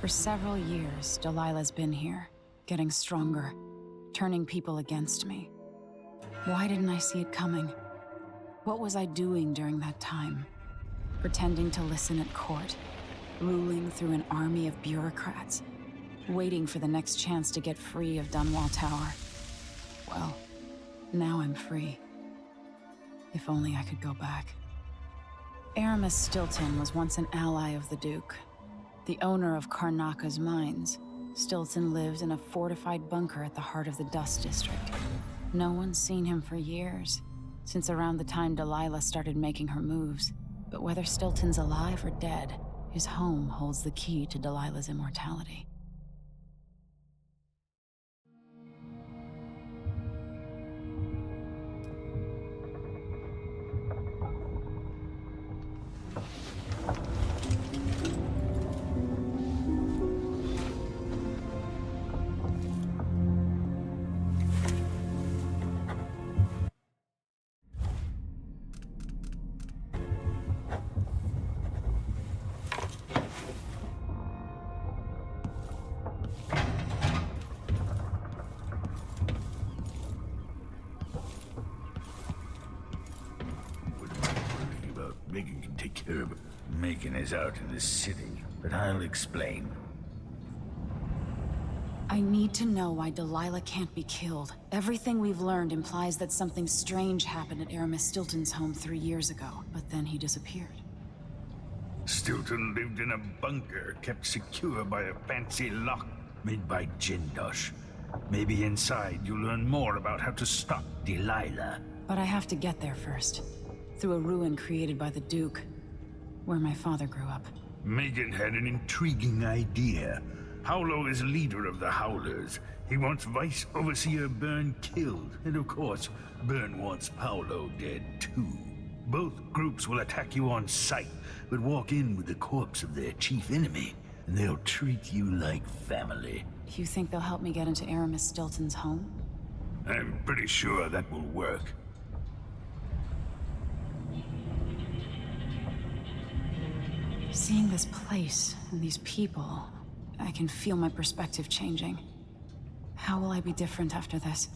For several years, Delilah's been here, getting stronger, turning people against me. Why didn't I see it coming? What was I doing during that time? Pretending to listen at court, ruling through an army of bureaucrats, waiting for the next chance to get free of Dunwall Tower. Well, now I'm free. If only I could go back. Aramis Stilton was once an ally of the Duke, the owner of Karnaka's mines. Stilton lived in a fortified bunker at the heart of the Dust District. No one's seen him for years, since around the time Delilah started making her moves. But whether Stilton's alive or dead, his home holds the key to Delilah's immortality. Megan can take care of it. Megan is out in the city, but I'll explain. I need to know why Delilah can't be killed. Everything we've learned implies that something strange happened at Aramis Stilton's home 3 years ago, but then he disappeared. Stilton lived in a bunker kept secure by a fancy lock made by Jindosh. Maybe inside you'll learn more about how to stop Delilah. But I have to get there first. Through a ruin created by the Duke, where my father grew up. Megan had an intriguing idea. Howlo is leader of the Howlers. He wants Vice Overseer Byrne killed, and of course, Byrne wants Paolo dead too. Both groups will attack you on sight, but walk in with the corpse of their chief enemy, and they'll treat you like family. You think they'll help me get into Aramis Stilton's home? I'm pretty sure that will work. Seeing this place and these people, I can feel my perspective changing. How will I be different after this?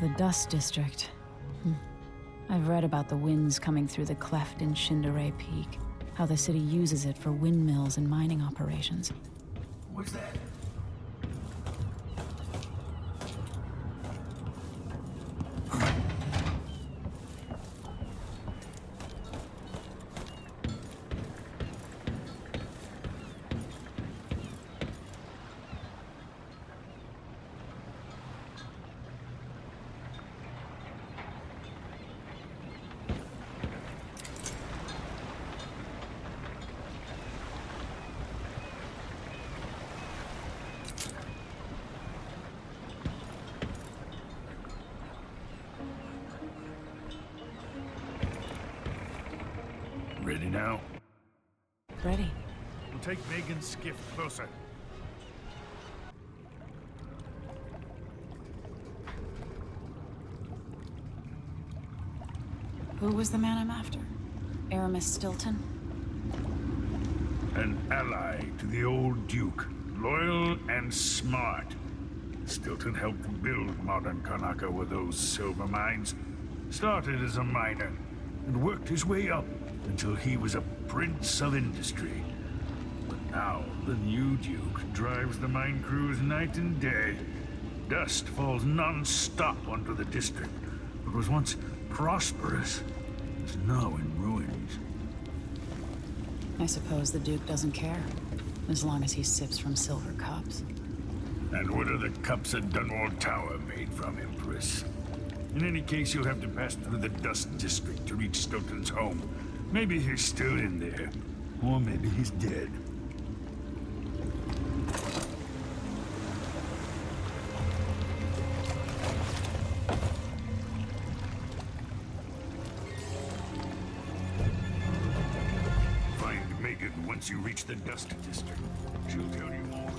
The Dust District. I've read about the winds coming through the cleft in Shindaray Peak, how the city uses it for windmills and mining operations. What's that? Ready now? Ready. We'll take Megan's skiff closer. Who was the man I'm after? Aramis Stilton? An ally to the old Duke, loyal and smart. Stilton helped build modern Karnaka with those silver mines. Started as a miner, and worked his way up until he was a prince of industry. But now, the new Duke drives the mine crews night and day. Dust falls non-stop onto the district. What was once prosperous is now in ruins. I suppose the Duke doesn't care, as long as he sips from silver cups. And what are the cups at Dunwall Tower made from, Empress? In any case, you'll have to pass through the Dust District to reach Stilton's home. Maybe he's still in there, or maybe he's dead. Find Megan once you reach the Dust District. She'll tell you more.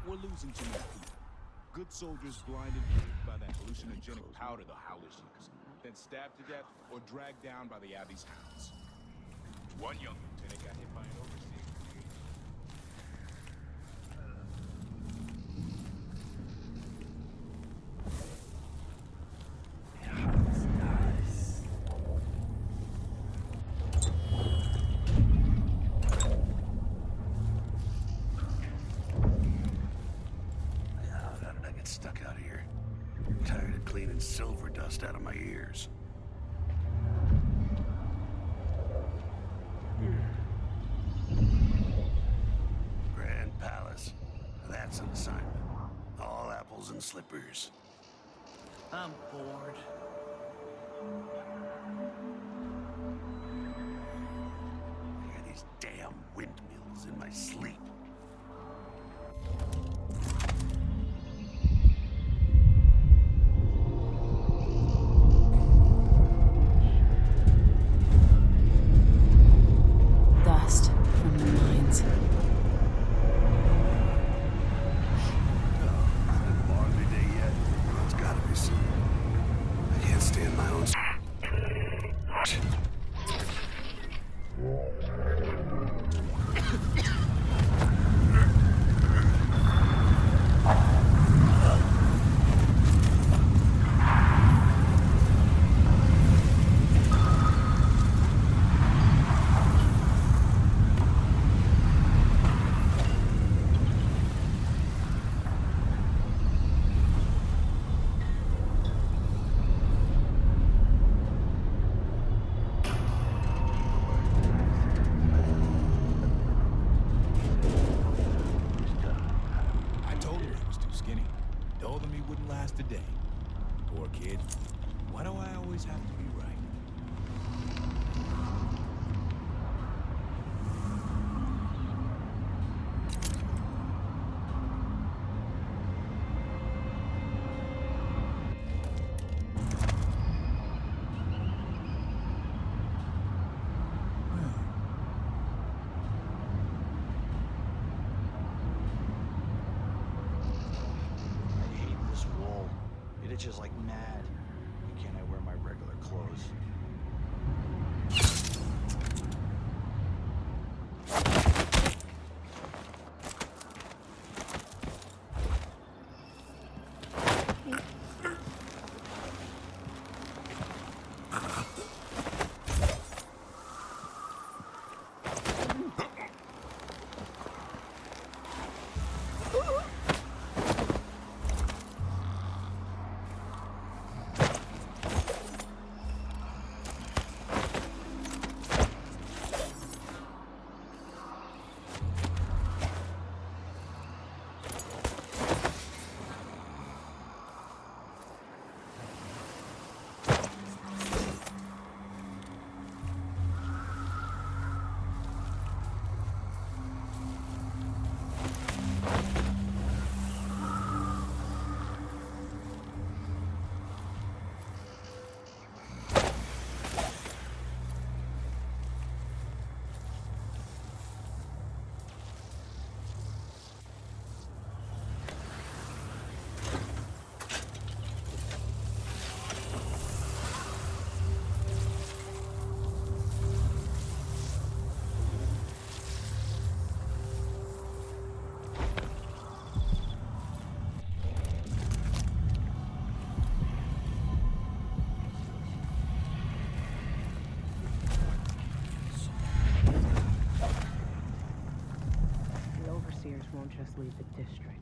We're losing too many people. Good soldiers blinded by that hallucinogenic powder the Howlers use, then stabbed to death or dragged down by the Abbey's hounds. One young lieutenant got hit by an overseer. How did I get stuck out here? I'm tired of cleaning silver dust out of my ears. Grand Palace. That's an assignment. All apples and slippers. I'm bored. I hear these damn windmills in my sleep. Dust from the mines. Hardly day yet. It's gotta be soon. I can't stand my own. I told him he was too skinny. Told him he wouldn't last a day. Poor kid. Why do I always have to be right? I hate this wool. It itches like mad. Why can't I wear my regular clothes? The overseers won't just leave the district,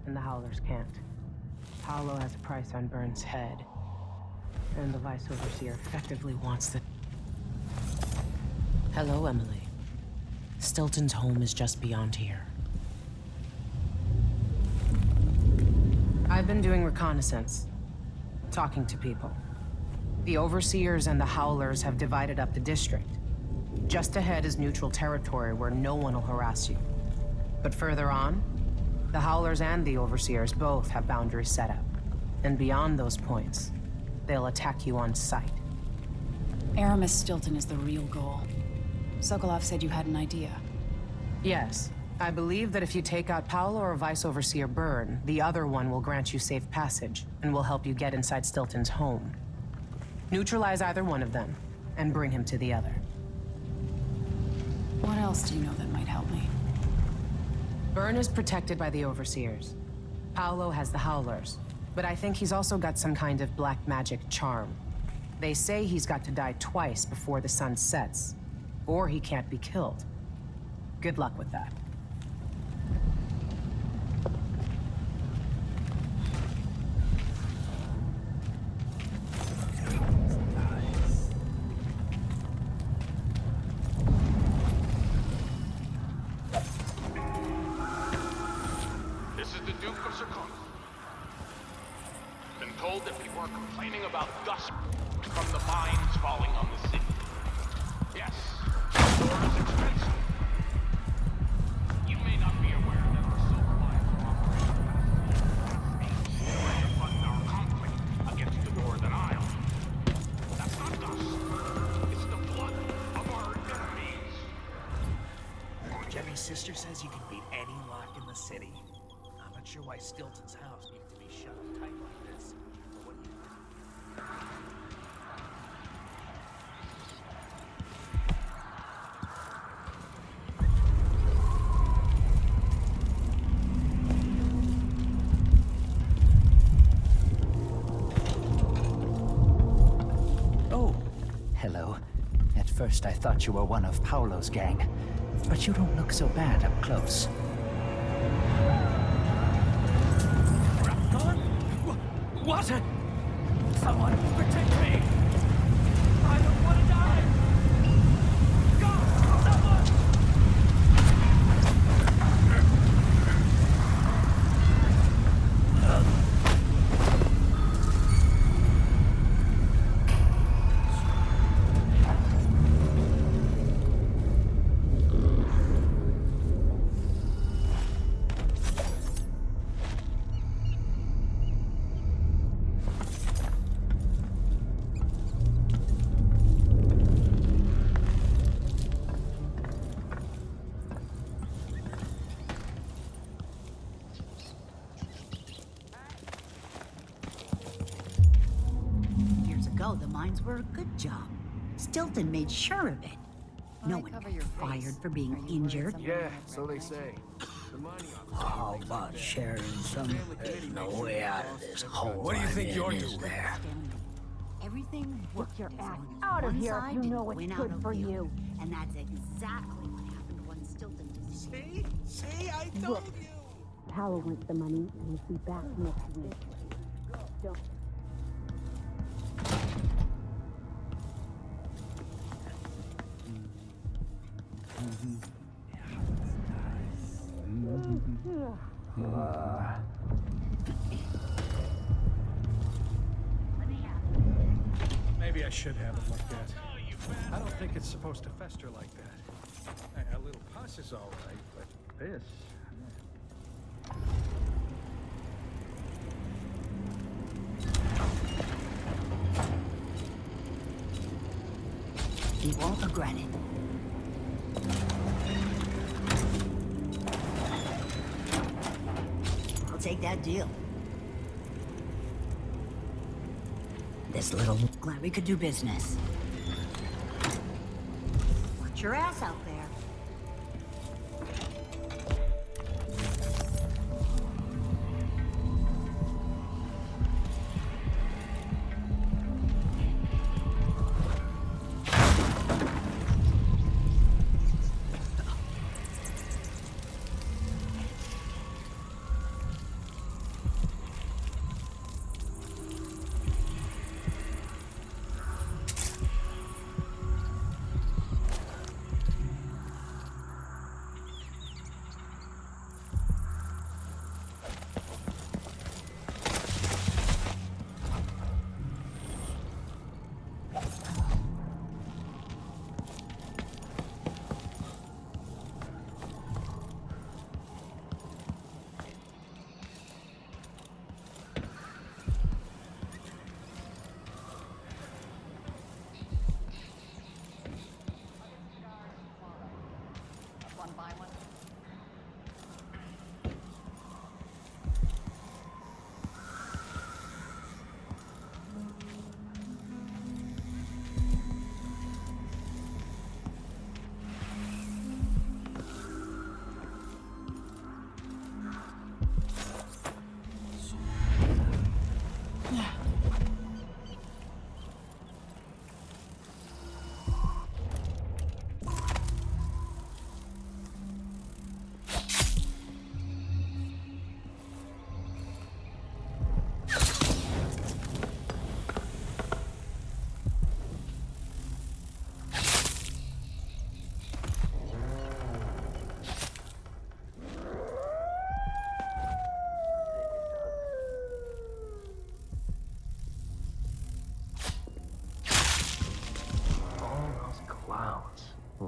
and the Howlers can't. Paolo has a price on Burns' head, and the vice overseer effectively wants the... Hello, Emily. Stilton's home is just beyond here. I've been doing reconnaissance, talking to people. The overseers and the Howlers have divided up the district. Just ahead is neutral territory where no one will harass you. But further on, the Howlers and the overseers both have boundaries set up. And beyond those points, they'll attack you on sight. Aramis Stilton is the real goal. Sokolov said you had an idea. Yes, I believe that if you take out Paolo or Vice Overseer Byrne, the other one will grant you safe passage and will help you get inside Stilton's home. Neutralize either one of them and bring him to the other. What else do you know that might help me? Byrne is protected by the Overseers. Paolo has the Howlers, but I think he's also got some kind of black magic charm. They say he's got to die twice before the sun sets, or he can't be killed. Good luck with that. This is the Duke of Zircon. Been told that people are complaining about dust from the mines falling on the city. Yes, the ore is expensive. You may not be aware that the silver mines are operating to fund our conflict against the Northern Isle. That's not dust. It's the blood of our enemies. Jenny's sister says you can beat any lock in the city. I'm not sure why Stilton's house needs to be shut up tight like this. But what do you think? Oh, hello. At first I thought you were one of Paolo's gang, but you don't look so bad up close. What? Someone protect me! I don't want to die! God, someone! Years ago, the mines were a good job. Stilton made sure of it. No one got fired for being injured. Yeah, so they say. The mining How about sharing some? There's no way out of this hole. What do you think you're is doing? there? Everything worked your as ass long as out of one here if side you didn't know what's win good out of for the you. other. And that's exactly what happened when Stilton was. See, I told Look. you! Paolo wants the money and will be back next week. Don't. Maybe I should have it like that. I don't think it's supposed to fester like that. A little pus is all right, but this... He won't regret it. I'll take that deal. This little... Glad we could do business. Watch your ass out there.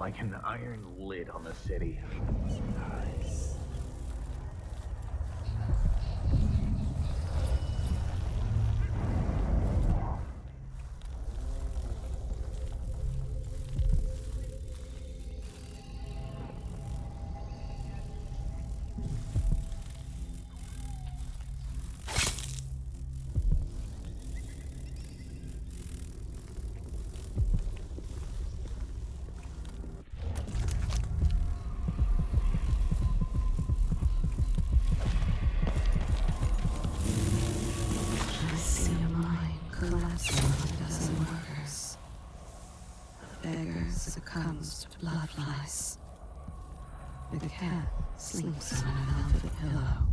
like an iron lid on the city. Nice. Succumbs to blood flies. The cat sleeps on a velvet pillow.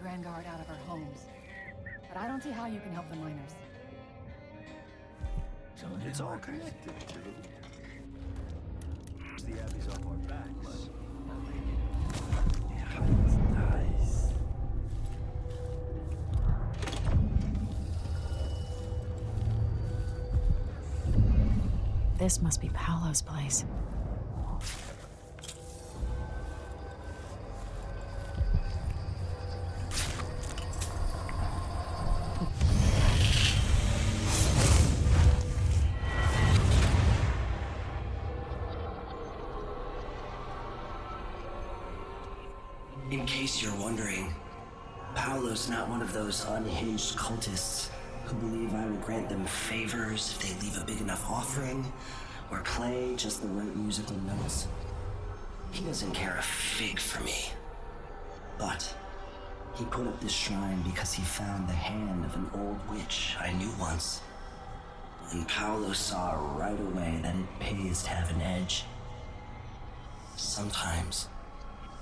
Grand Guard out of our homes. But I don't see how you can help the miners. It's all connected, too. The Abbey's off our backs. Nice. This must be Paolo's place. In case you're wondering, Paolo's not one of those unhinged cultists who believe I will grant them favors if they leave a big enough offering or play just the right musical notes. He doesn't care a fig for me. But he put up this shrine because he found the hand of an old witch I knew once. And Paolo saw right away that it pays to have an edge. Sometimes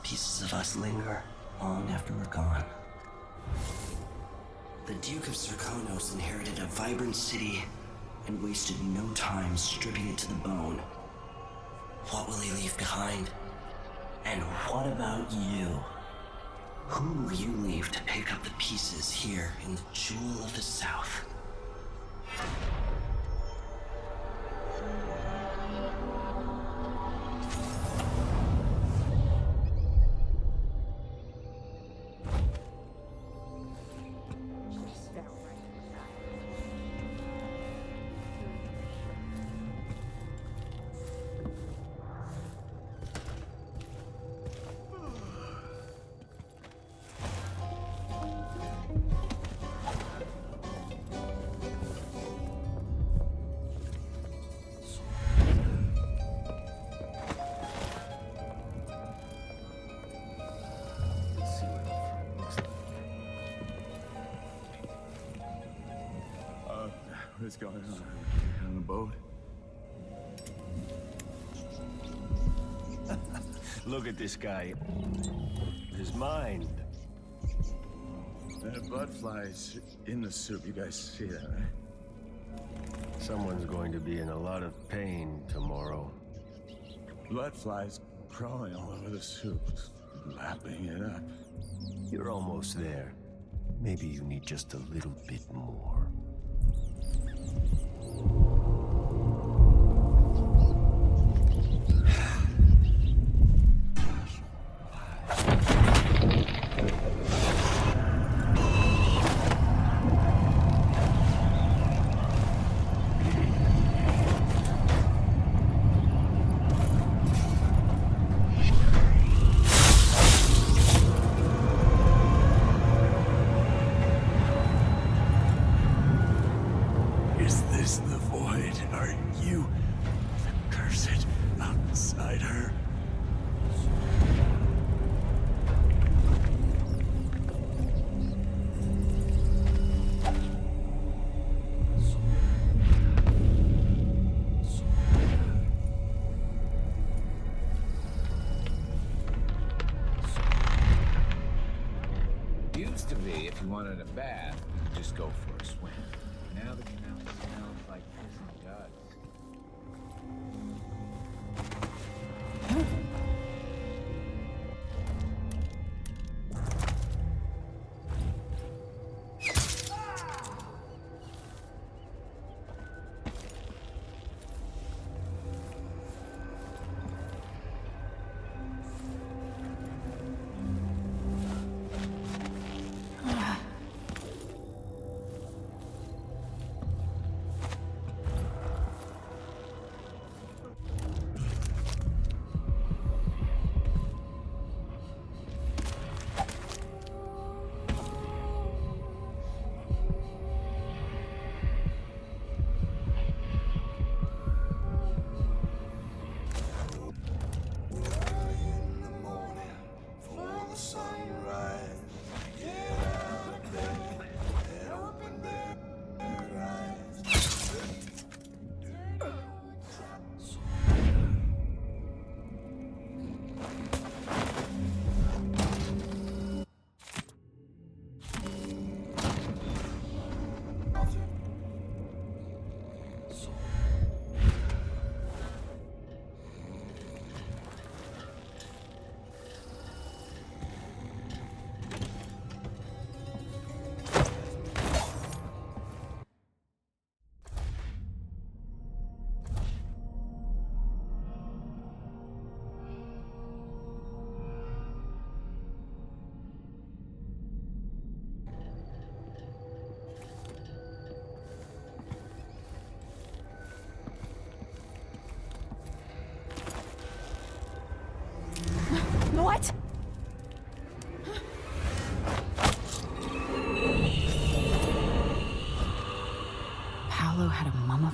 pieces of us linger long after we're gone. The Duke of Serkonos inherited a vibrant city and wasted no time stripping it to the bone. What will he leave behind? And what about you? Who will you leave to pick up the pieces here in the Jewel of the South? What's going on the boat? Look at this guy. His mind. That blood flies in the soup. You guys see that, right? Someone's going to be in a lot of pain tomorrow. Blood flies crawling all over the soup, lapping it up. You're almost there. Maybe you need just a little bit more. Is this the void? Are you the cursed outsider? Used to be, if you wanted a bath, you just go for a swim. Now the canal smells like piss and guts.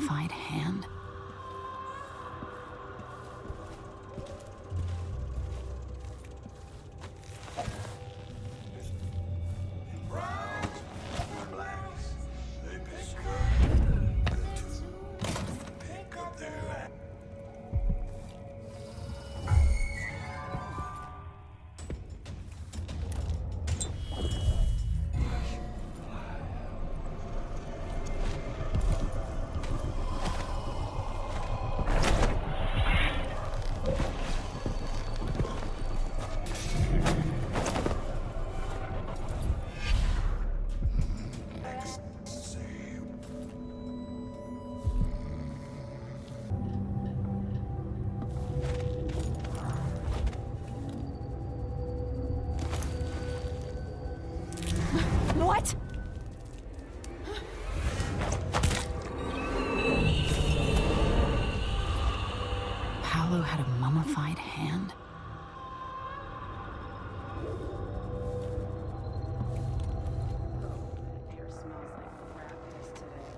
mummified hand? What? Paolo had a mummified hand? Air smells like practice today.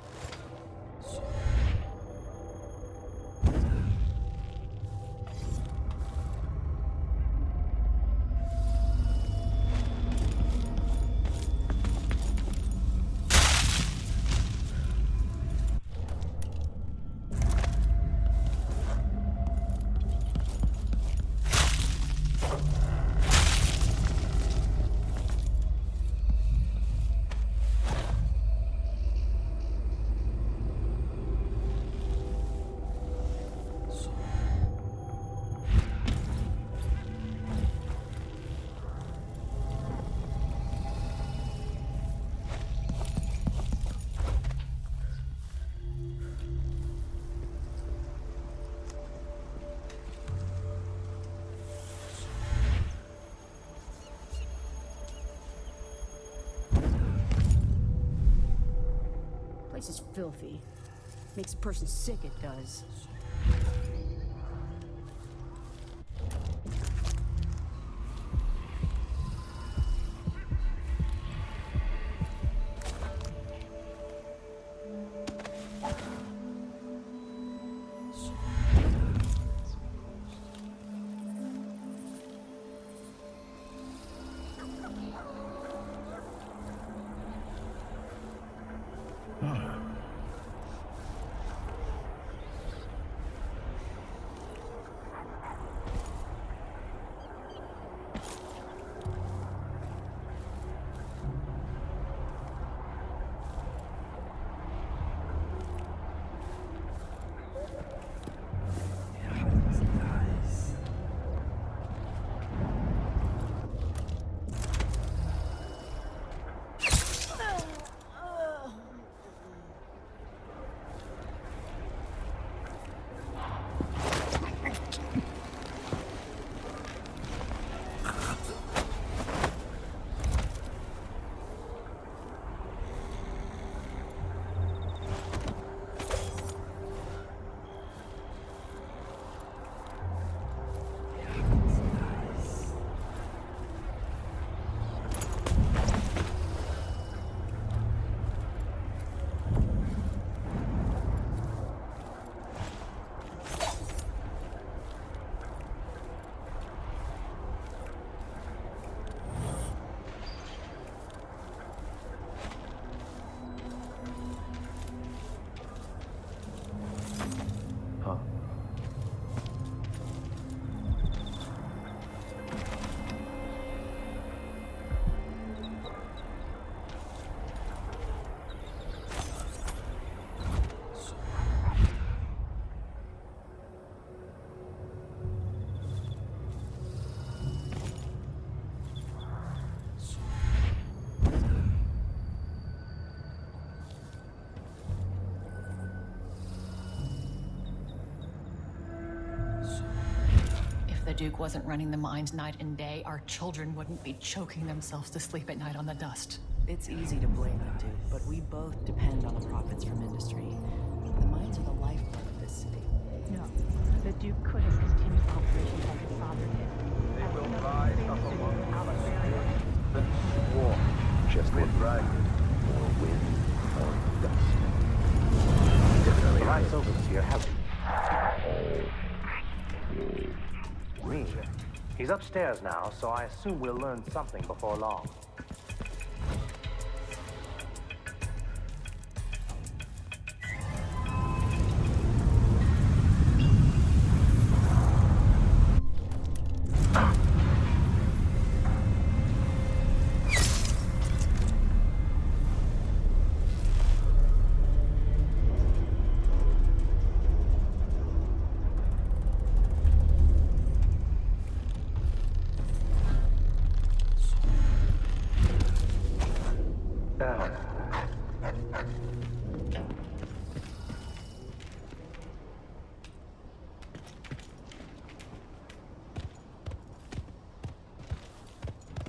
Place is filthy. Makes a person sick, it does. If the Duke wasn't running the mines night and day, our children wouldn't be choking themselves to sleep at night on the dust. It's easy to blame the Duke, but we both depend on the profits from industry. The mines are the lifeblood of this city. No, the Duke could have continued operations like his father did. They will rise up among the war. Just with right or win or dust. Definitely nice overseer, hasn't he? Me? He's upstairs now, so I assume we'll learn something before long.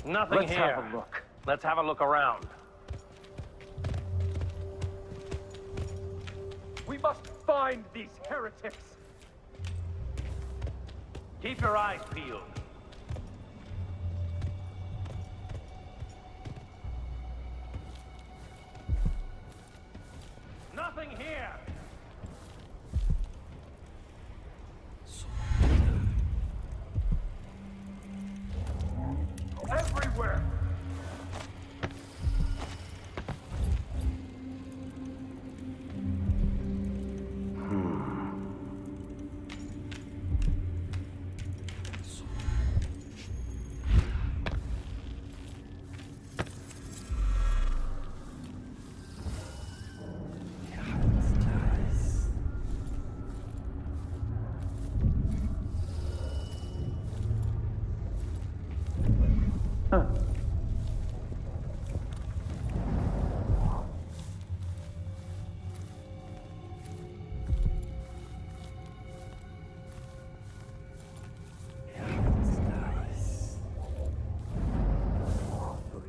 Nothing Let's here. have a look. Let's have a look around. We must find these heretics. Keep your eyes peeled. Nothing here. Everywhere.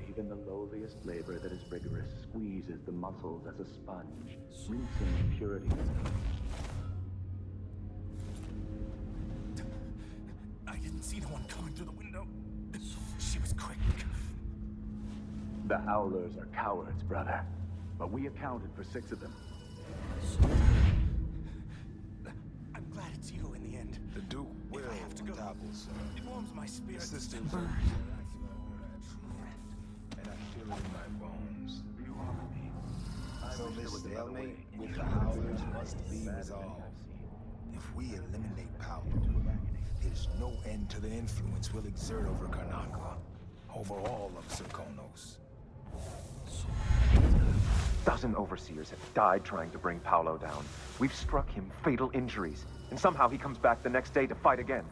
Even the lowliest labor that is rigorous squeezes the muscles as a sponge, rinsing impurities. I didn't see the one coming through the window. She was quick. The Howlers are cowards, brother. But we accounted for 6 of them. I'm glad it's you in the end. The Duke will if I have to go, it warms my spirit. Sisters Burn. And I feel it in my bones. You are me. So this stalemate with the Howlers must be resolved. If we eliminate Paolo, there's no end to the influence we'll exert over Karnaca, over all of Serkonos. A dozen overseers have died trying to bring Paolo down. We've struck him fatal injuries, and somehow he comes back the next day to fight again.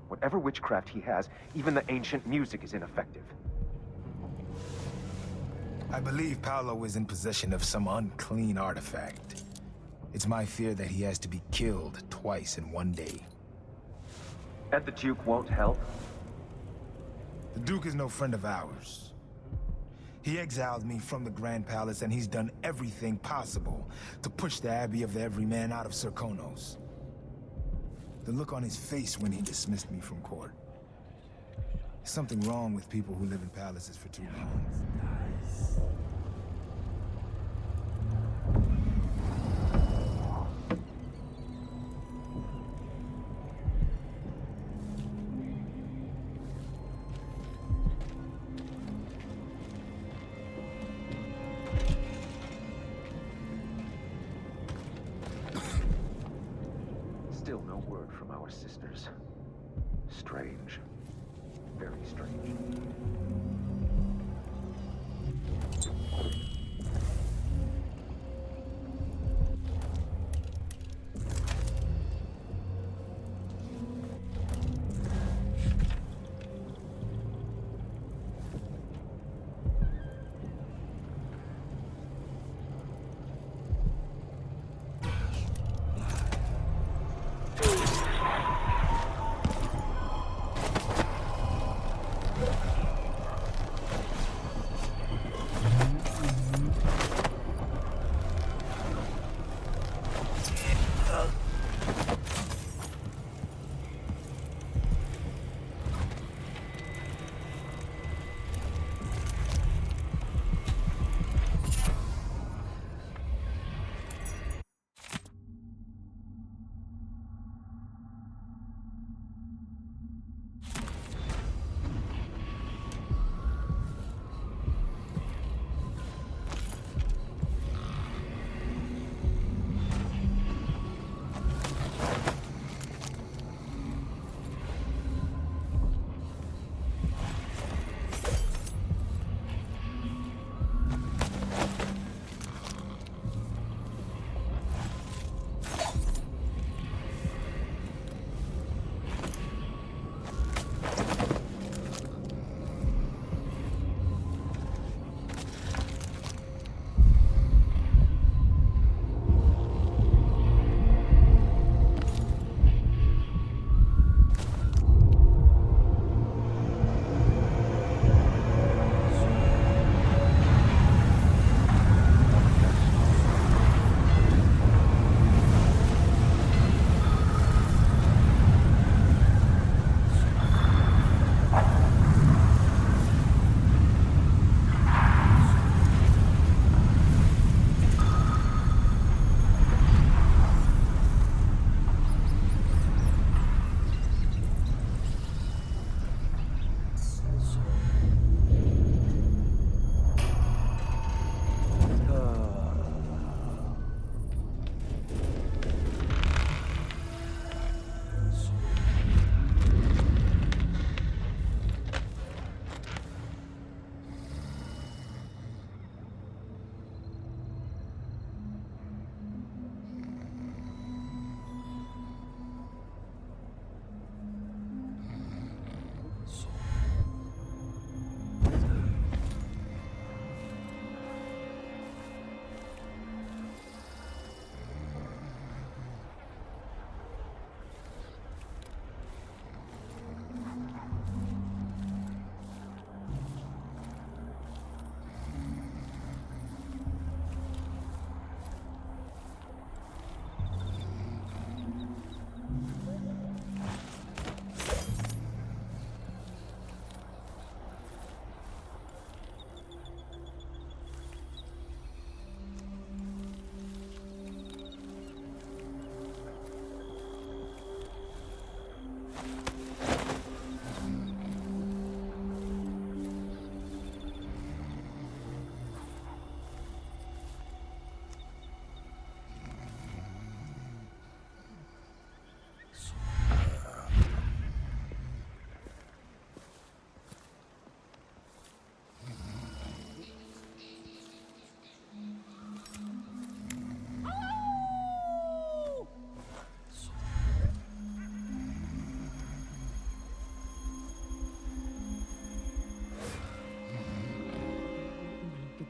Whatever witchcraft he has, even the ancient music is ineffective. I believe Paolo is in possession of some unclean artifact. It's my fear that he has to be killed twice in one day. And the Duke won't help? The Duke is no friend of ours. He exiled me from the Grand Palace, and he's done everything possible to push the Abbey of the Everyman out of Serkonos. The look on his face when he dismissed me from court. There's something wrong with people who live in palaces for too long. Still no word from our sisters. Strange. Very strange.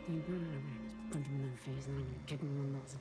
Punch him in the face and I'm gonna kick him in the balls.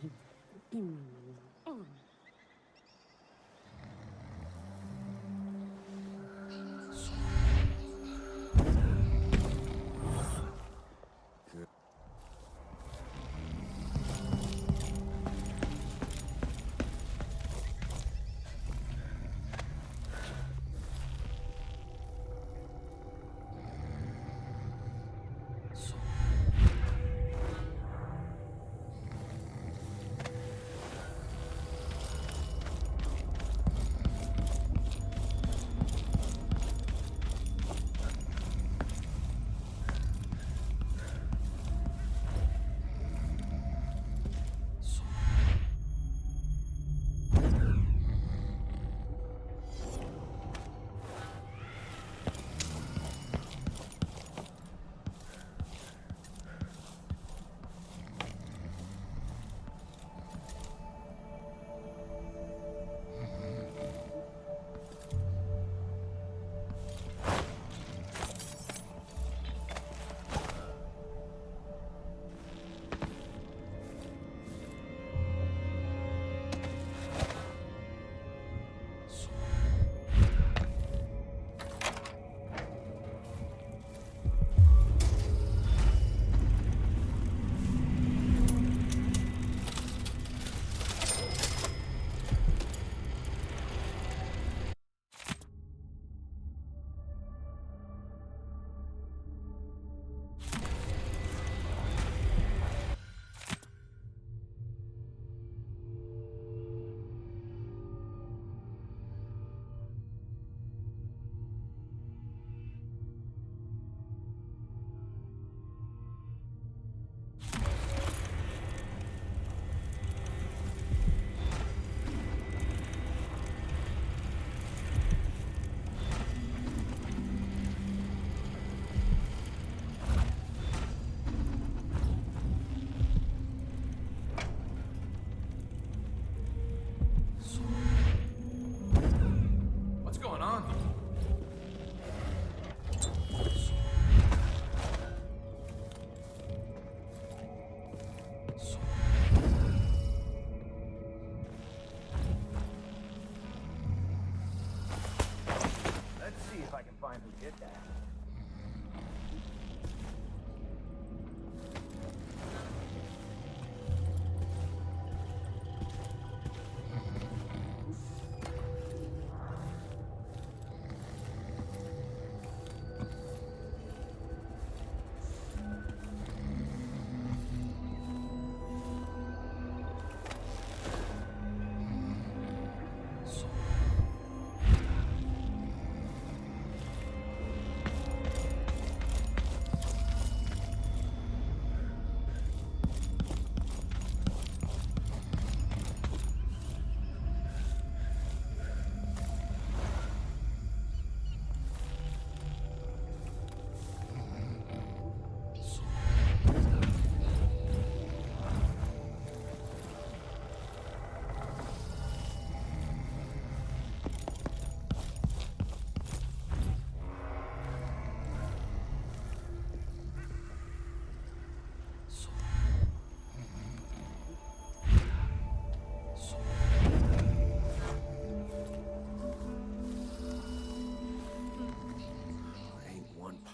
What's going on? Let's see if I can find who did that.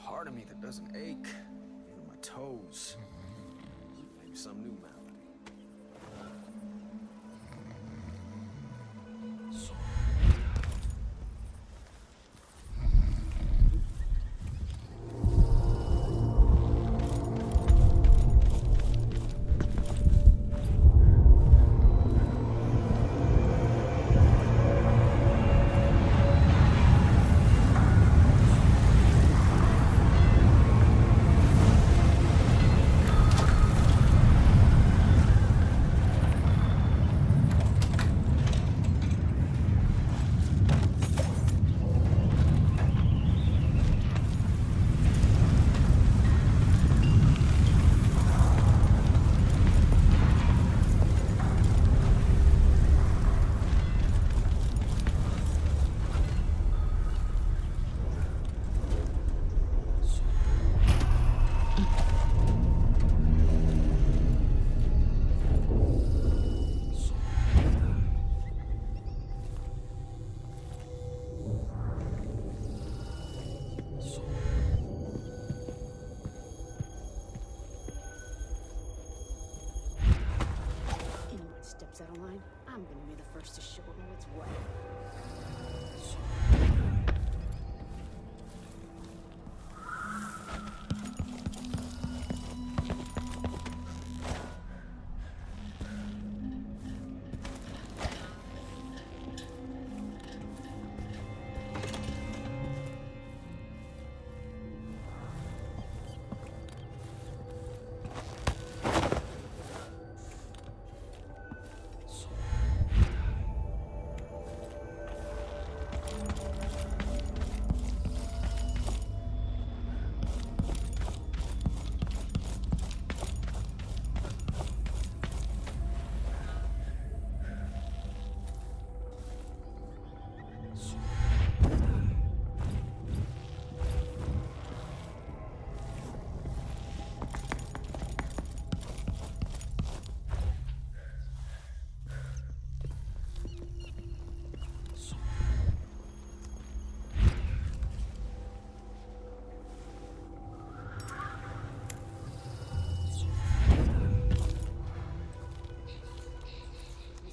Part of me that doesn't ache, even my toes. Maybe some new malady. Caroline. I'm gonna be the first to show them what's what.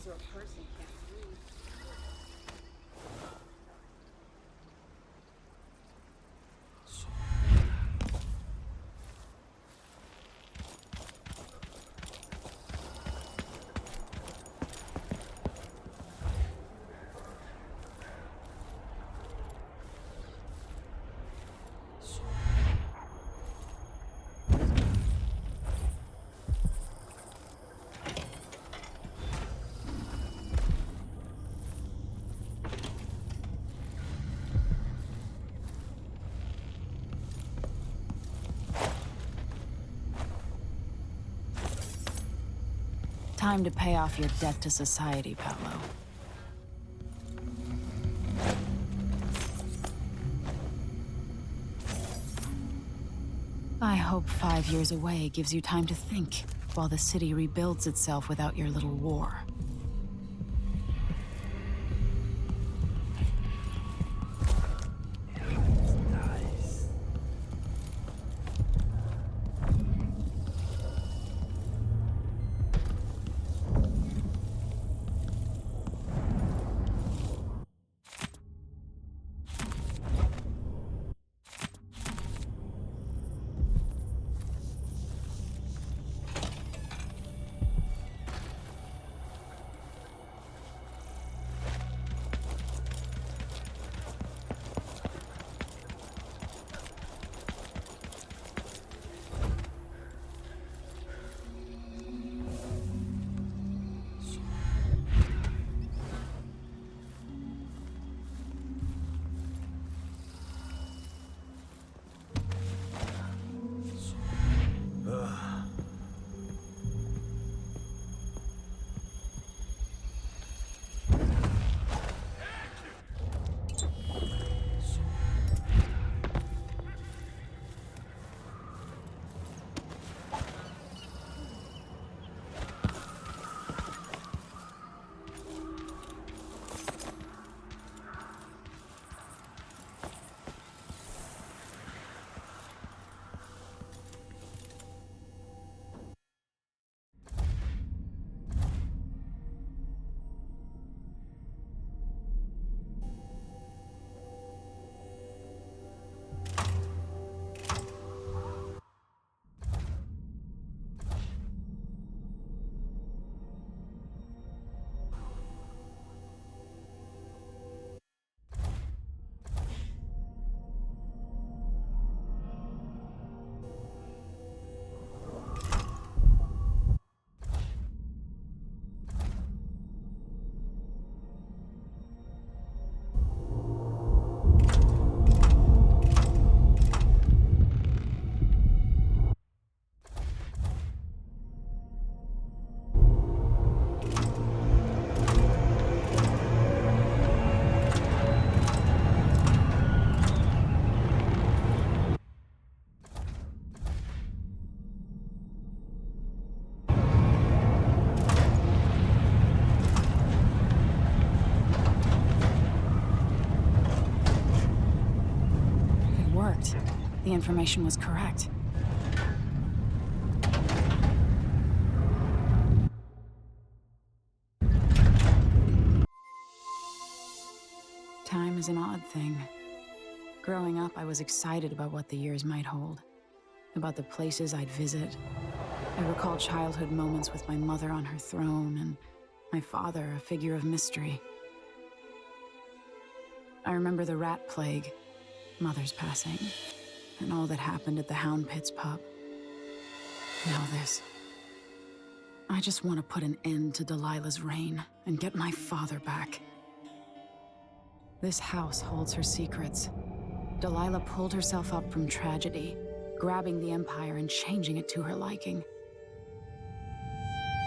So a person can't breathe. Time to pay off your debt to society, Paolo. I hope 5 years away gives you time to think, while the city rebuilds itself without your little war. Nice. The information was correct. Time is an odd thing. Growing up, I was excited about what the years might hold, about the places I'd visit. I recall childhood moments with my mother on her throne and my father, a figure of mystery. I remember the rat plague, Mother's passing, and all that happened at the Hound Pit's pub. Now this. I just want to put an end to Delilah's reign and get my father back. This house holds her secrets. Delilah pulled herself up from tragedy, grabbing the Empire and changing it to her liking.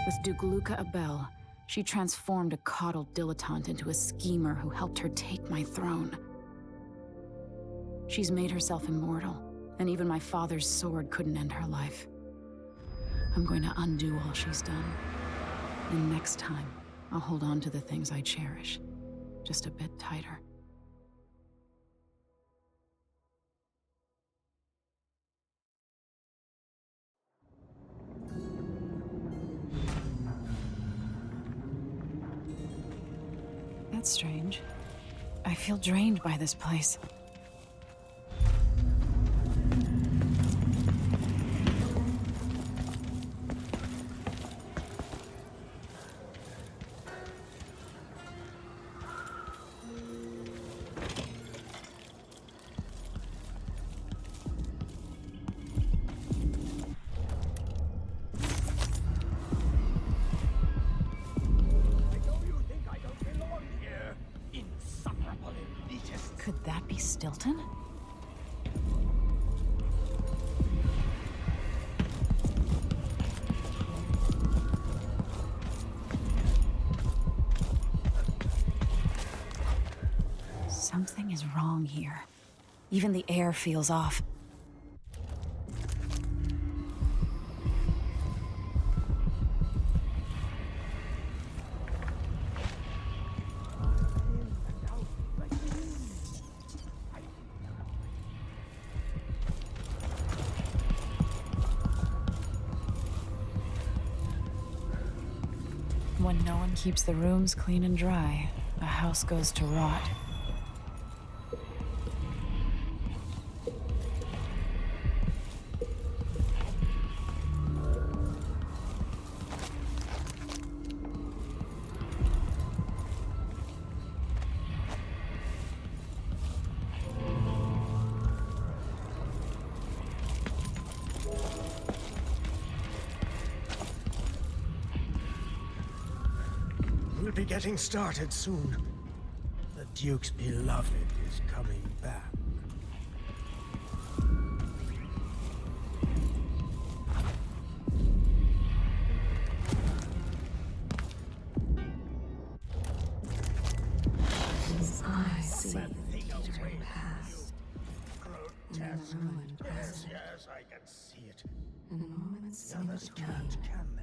With Duke Luca Abel, she transformed a coddled dilettante into a schemer who helped her take my throne. She's made herself immortal, and even my father's sword couldn't end her life. I'm going to undo all she's done. And next time, I'll hold on to the things I cherish, just a bit tighter. That's strange. I feel drained by this place. Could that be Stilton? Something is wrong here. Even the air feels off. When no one keeps the rooms clean and dry, a house goes to rot. We'll be getting started soon. The Duke's beloved is coming back. His eyes see the future past. Grotesque. ruined Yes, present. yes, I can see it. And moments in Others between. can't, can they?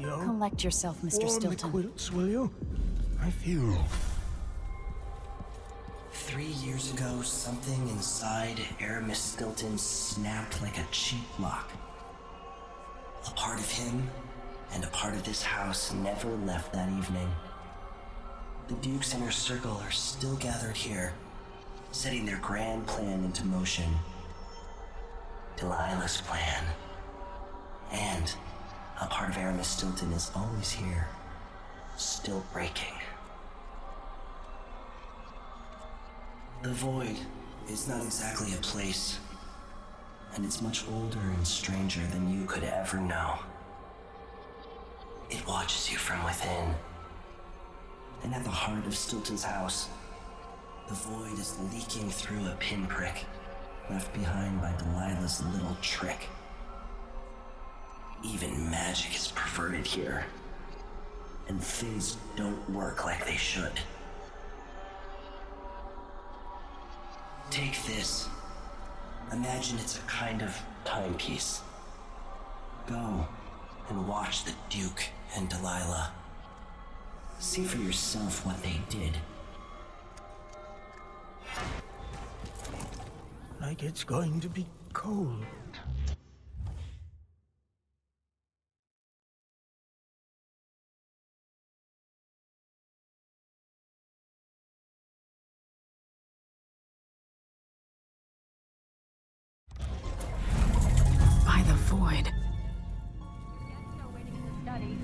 Yo, Collect yourself, Mr. warm Stilton. the quilts, will you? I feel 3 years ago, something inside Aramis Stilton snapped like a cheap lock. A part of him and a part of this house never left that evening. The Duke's inner circle are still gathered here, setting their grand plan into motion. Delilah's plan. And a part of Aramis Stilton is always here, still breaking. The Void is not exactly a place, and it's much older and stranger than you could ever know. It watches you from within. And at the heart of Stilton's house, the Void is leaking through a pinprick left behind by Delilah's little trick. Even magic is perverted here, and things don't work like they should. Take this. Imagine it's a kind of timepiece. Go and watch the Duke and Delilah. See for yourself what they did. like it's going to be cold. void. Study.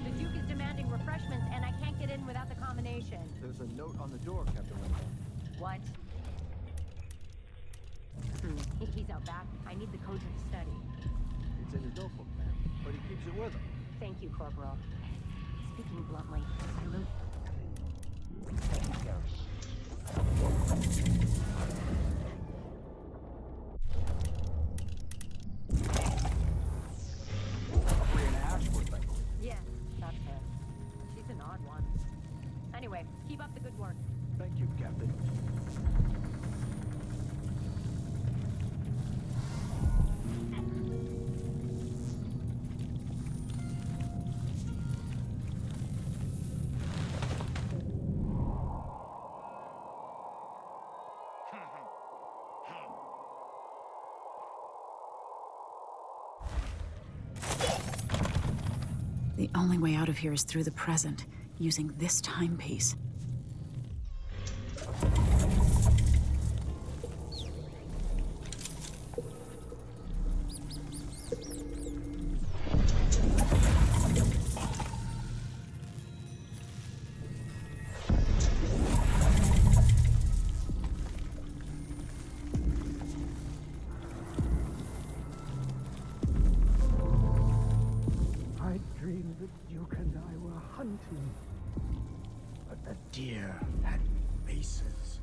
The Duke is demanding refreshments, and I can't get in without the combination. There's a note on the door, Captain Winslow. What? He's out back. I need the code to the study. It's in his notebook, ma'am, but he keeps it with him. Thank you, Corporal. Speaking bluntly, I really... Thank you, Garrus. Yeah, that's her. She's an odd one. Anyway, keep up the good work. Thank you, Captain. The only way out of here is through the present, using this timepiece. I dreamed that Duke and I were hunting. But the deer had faces.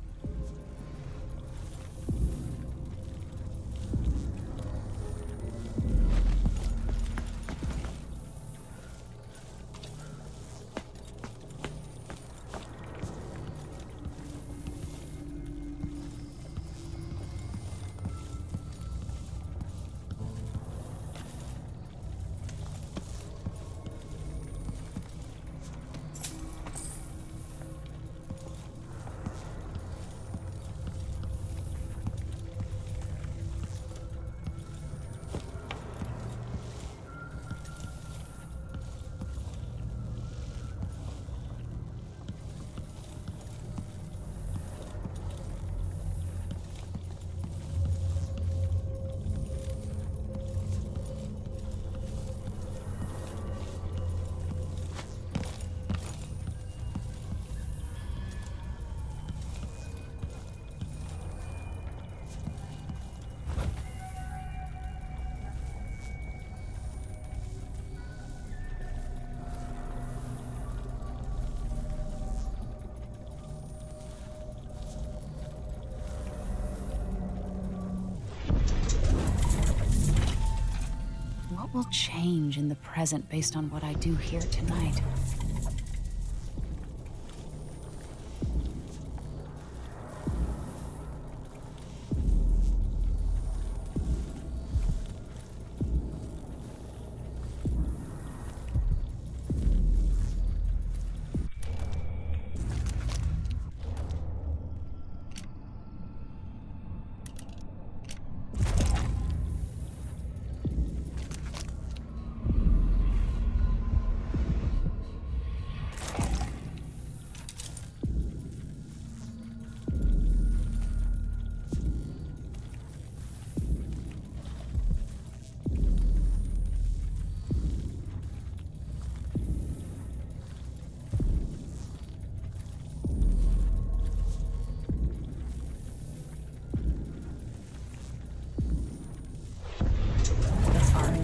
What will change in the present based on what I do here tonight?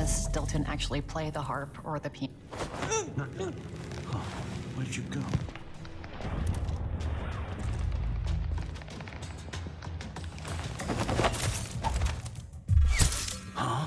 Stilton actually play the harp or the piano? Where'd you go? Huh?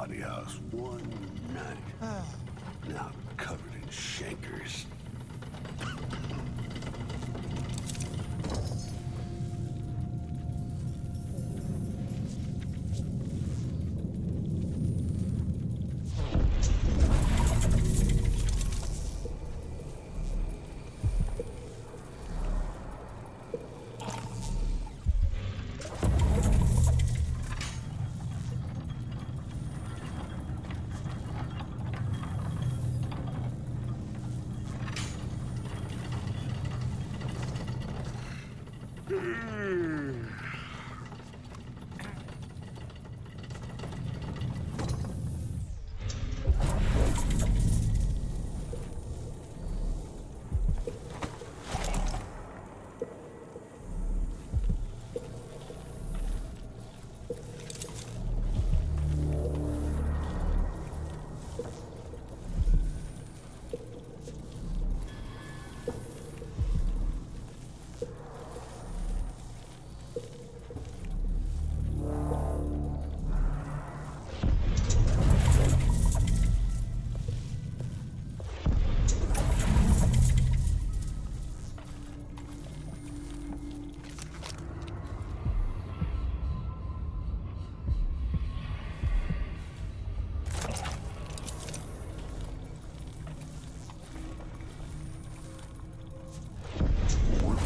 party house one night. Now covered in shankers.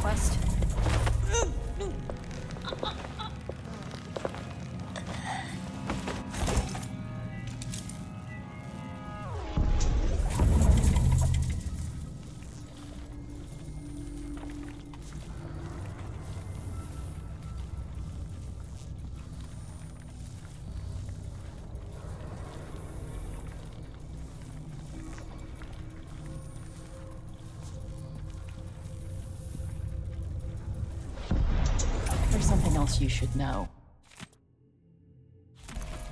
Quest. There's something else you should know.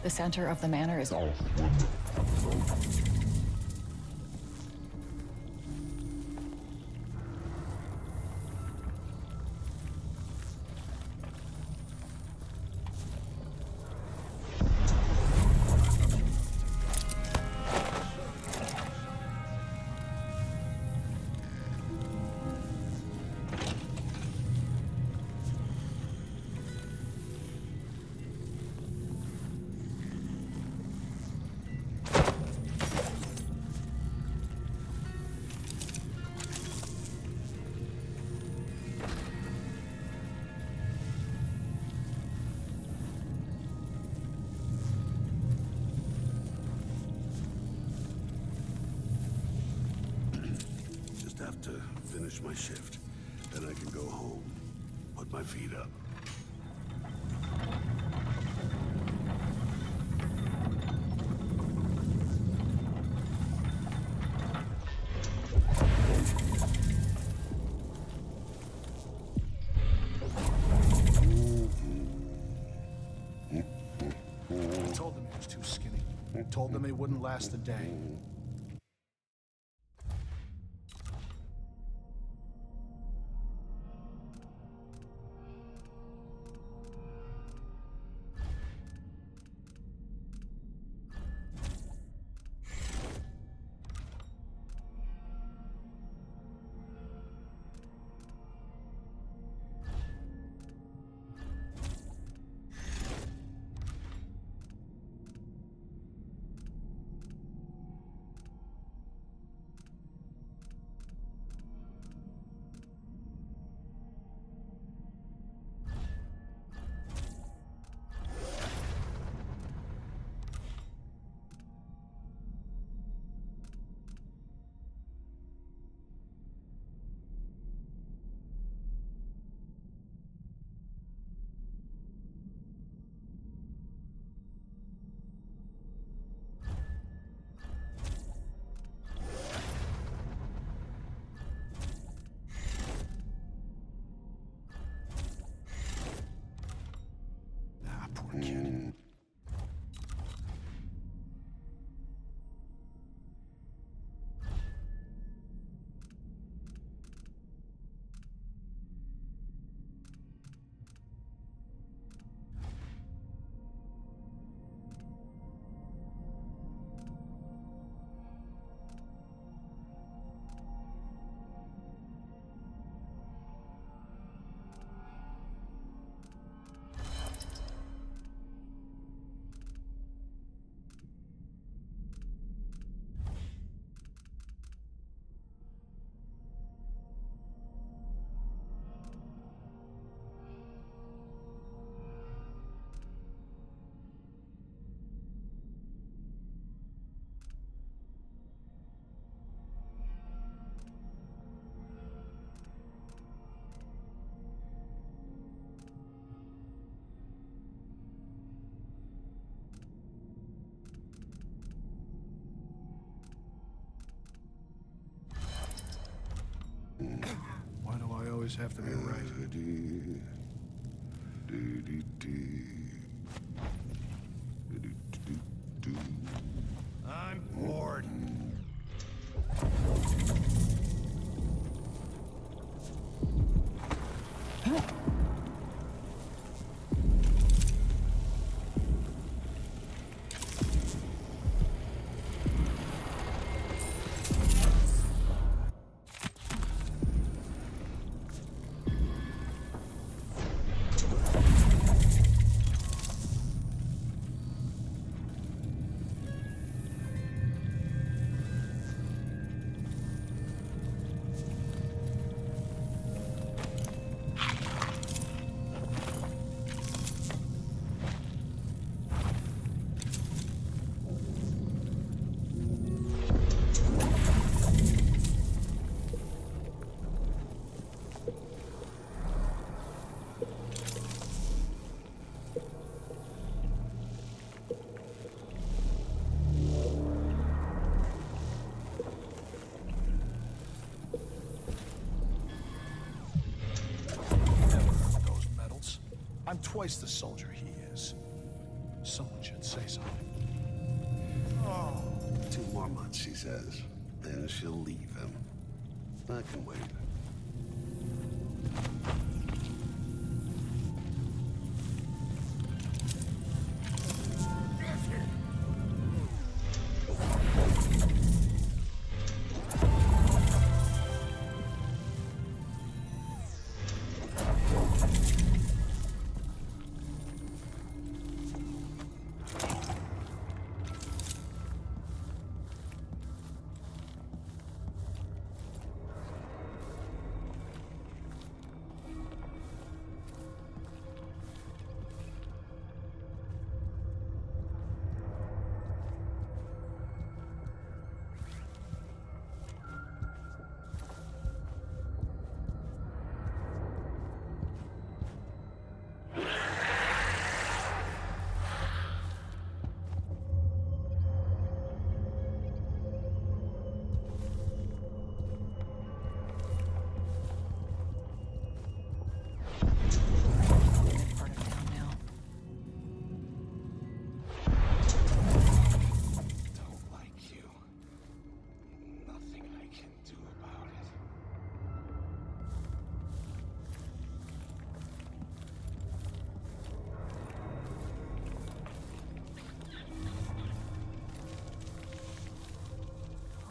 The center of the manor is all. Have to finish my shift. Then I can go home, put my feet up. I told them he was too skinny. I told them he wouldn't last a day. Poor kid. always have to be right. I'm bored. Those medals. I'm twice the soldier he is. Someone should say something. Oh. 2 more months, she says. Then she'll leave him. I can wait.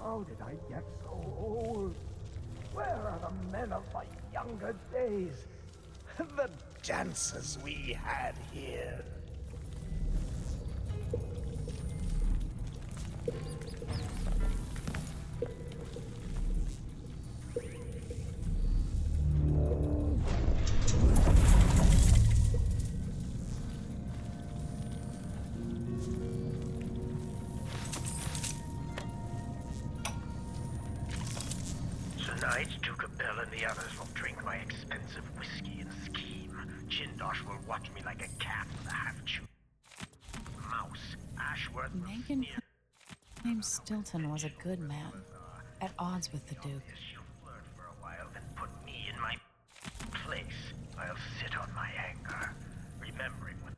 How did I get so old? Where are the men of my younger days? The dances we had here. Tonight, Duke of Bell and the others will drink my expensive whiskey and scheme. Jindosh will watch me like a cat with a half-chewed mouse. Ashworth will Megan sneer. claims Stilton was a good man, at odds with the Duke. She'll flirt for a while, then put me in my place. I'll sit on my anger, remembering what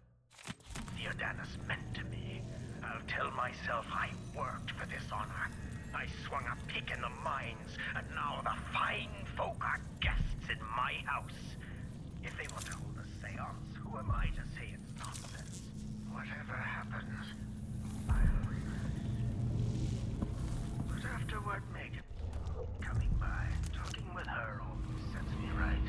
Theodanis meant to me. I'll tell myself I worked for this honor. I swung a pick in the mines, and now the fine folk are guests in my house. If they want to hold a seance, who am I to say it's nonsense? Whatever happens, I'll... But afterward, Megan, coming by, talking with her always sets me right.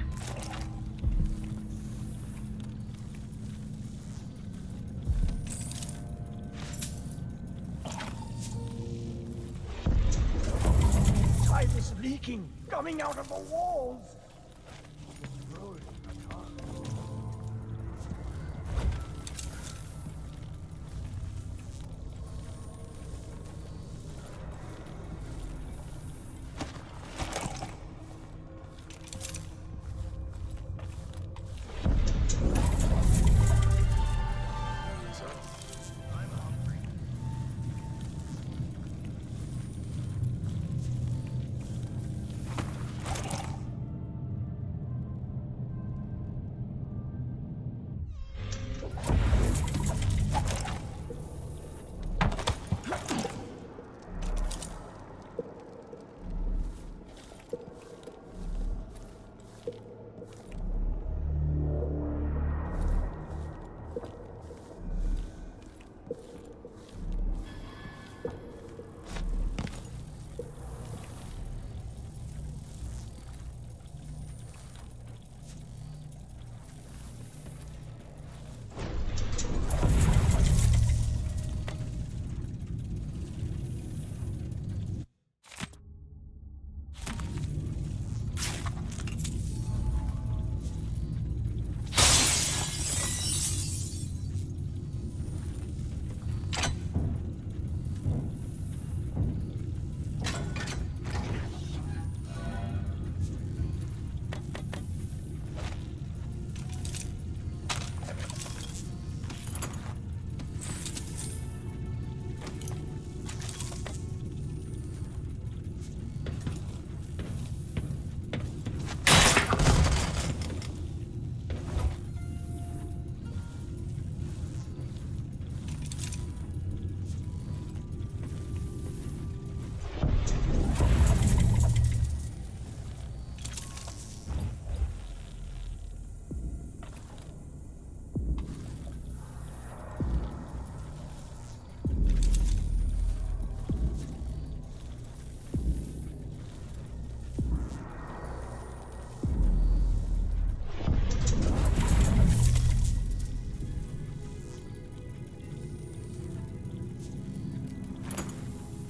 Tide is leaking, coming out of the walls.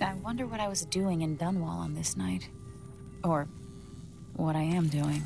I wonder what I was doing in Dunwall on this night. Or what I am doing.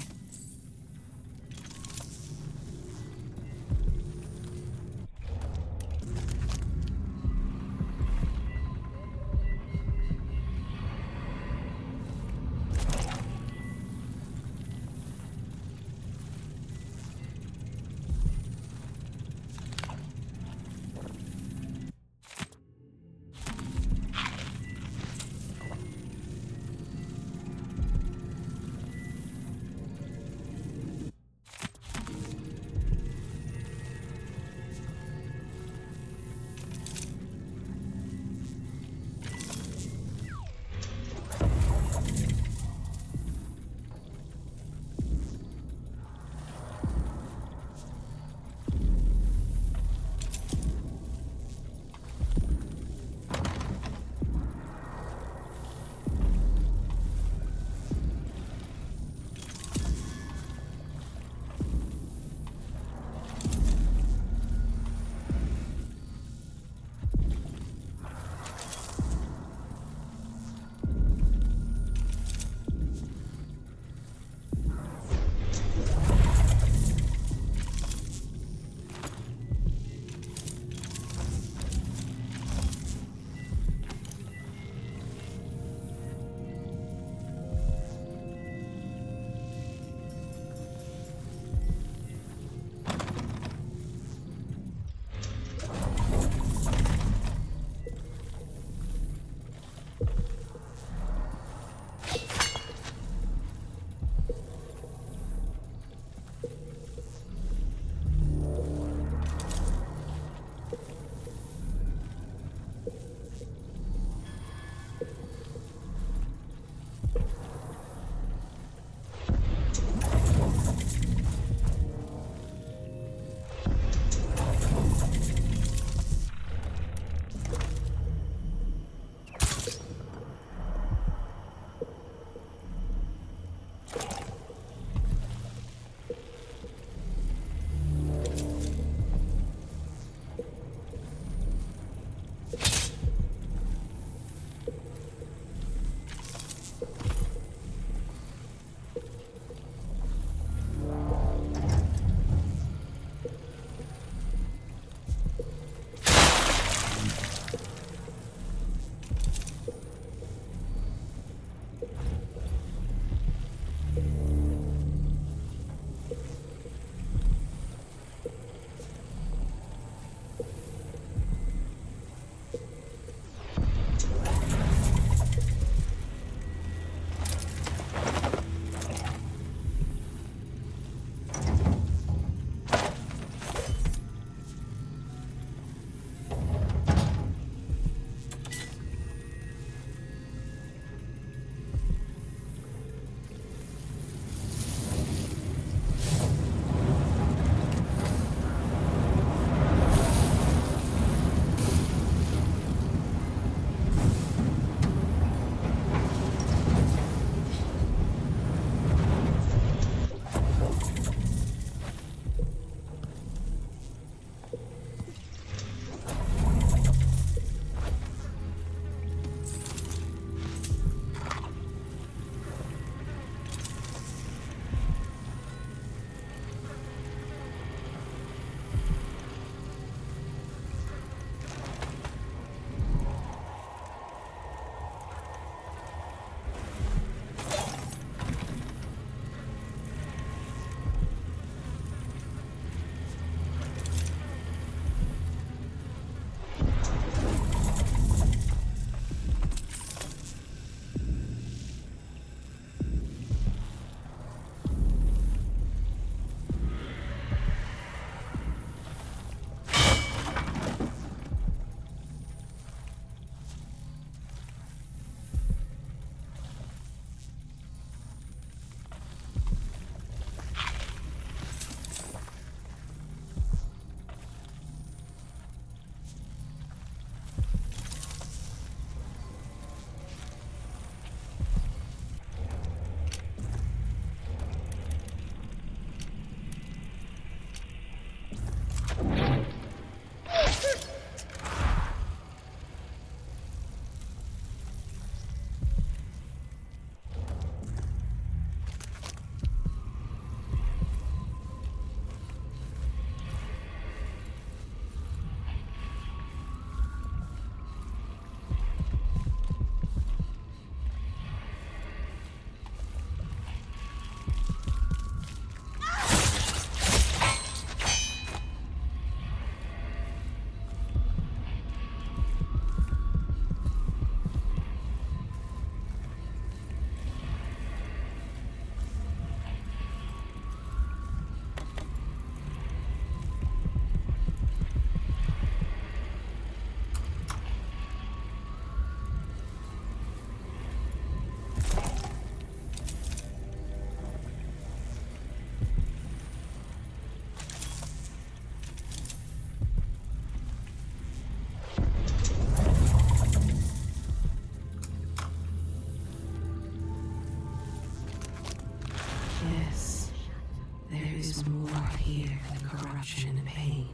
destruction and pain.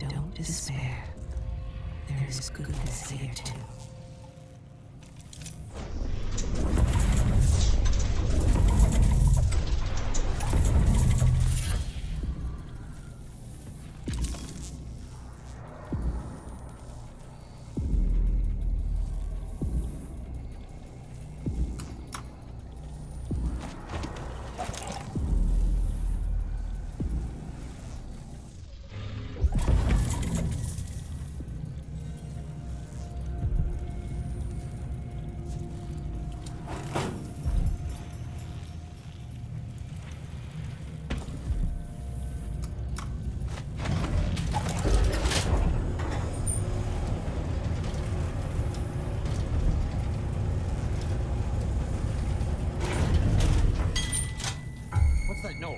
Don't despair. There is goodness here too. What's that note?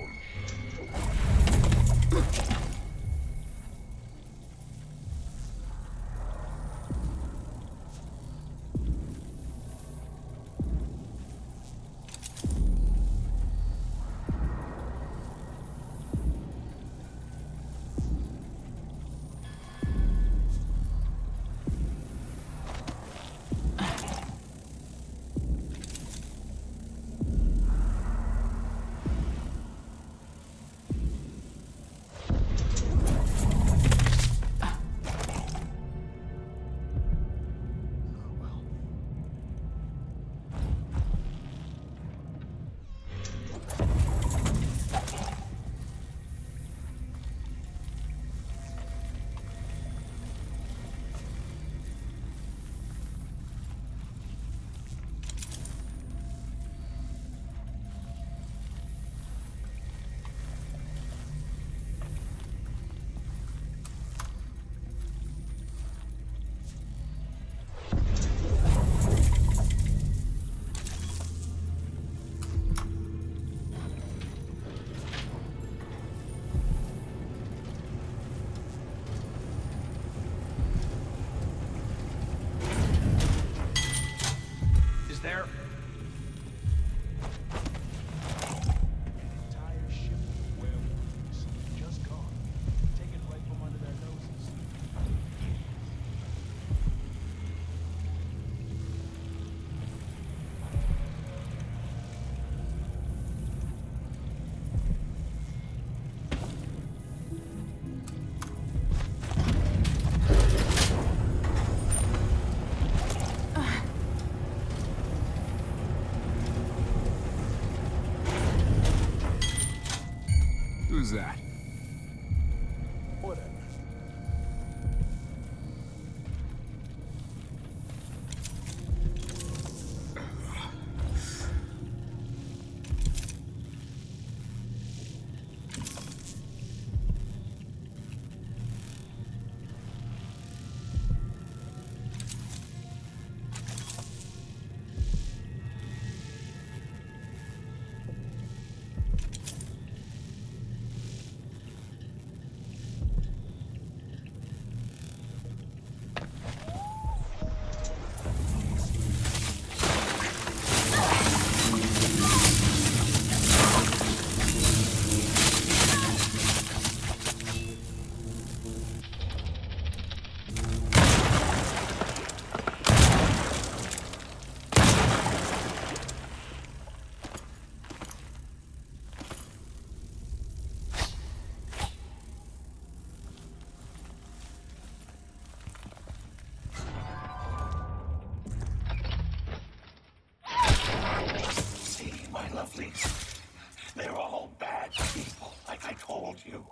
There. Entire ship of werewolves just gone, taken right from under their noses. Who's that? Whatever. They're all bad people, like I told you.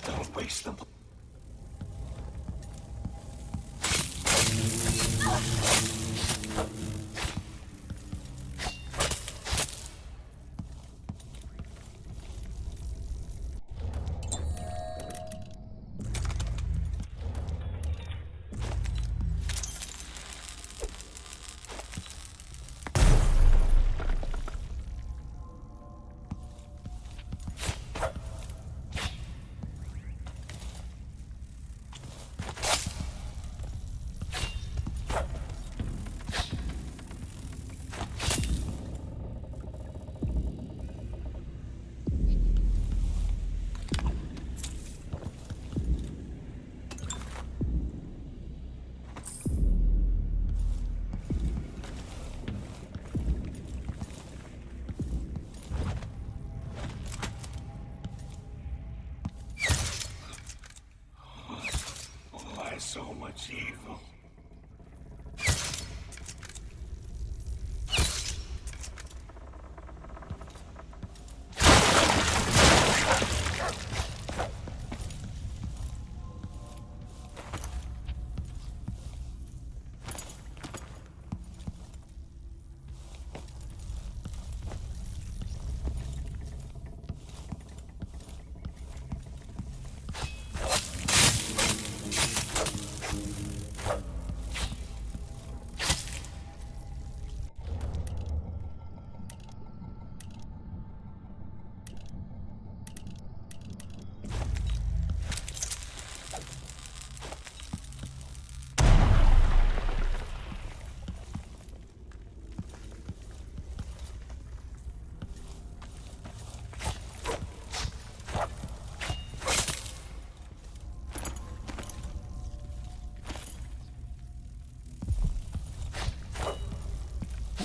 Don't waste them. so much evil.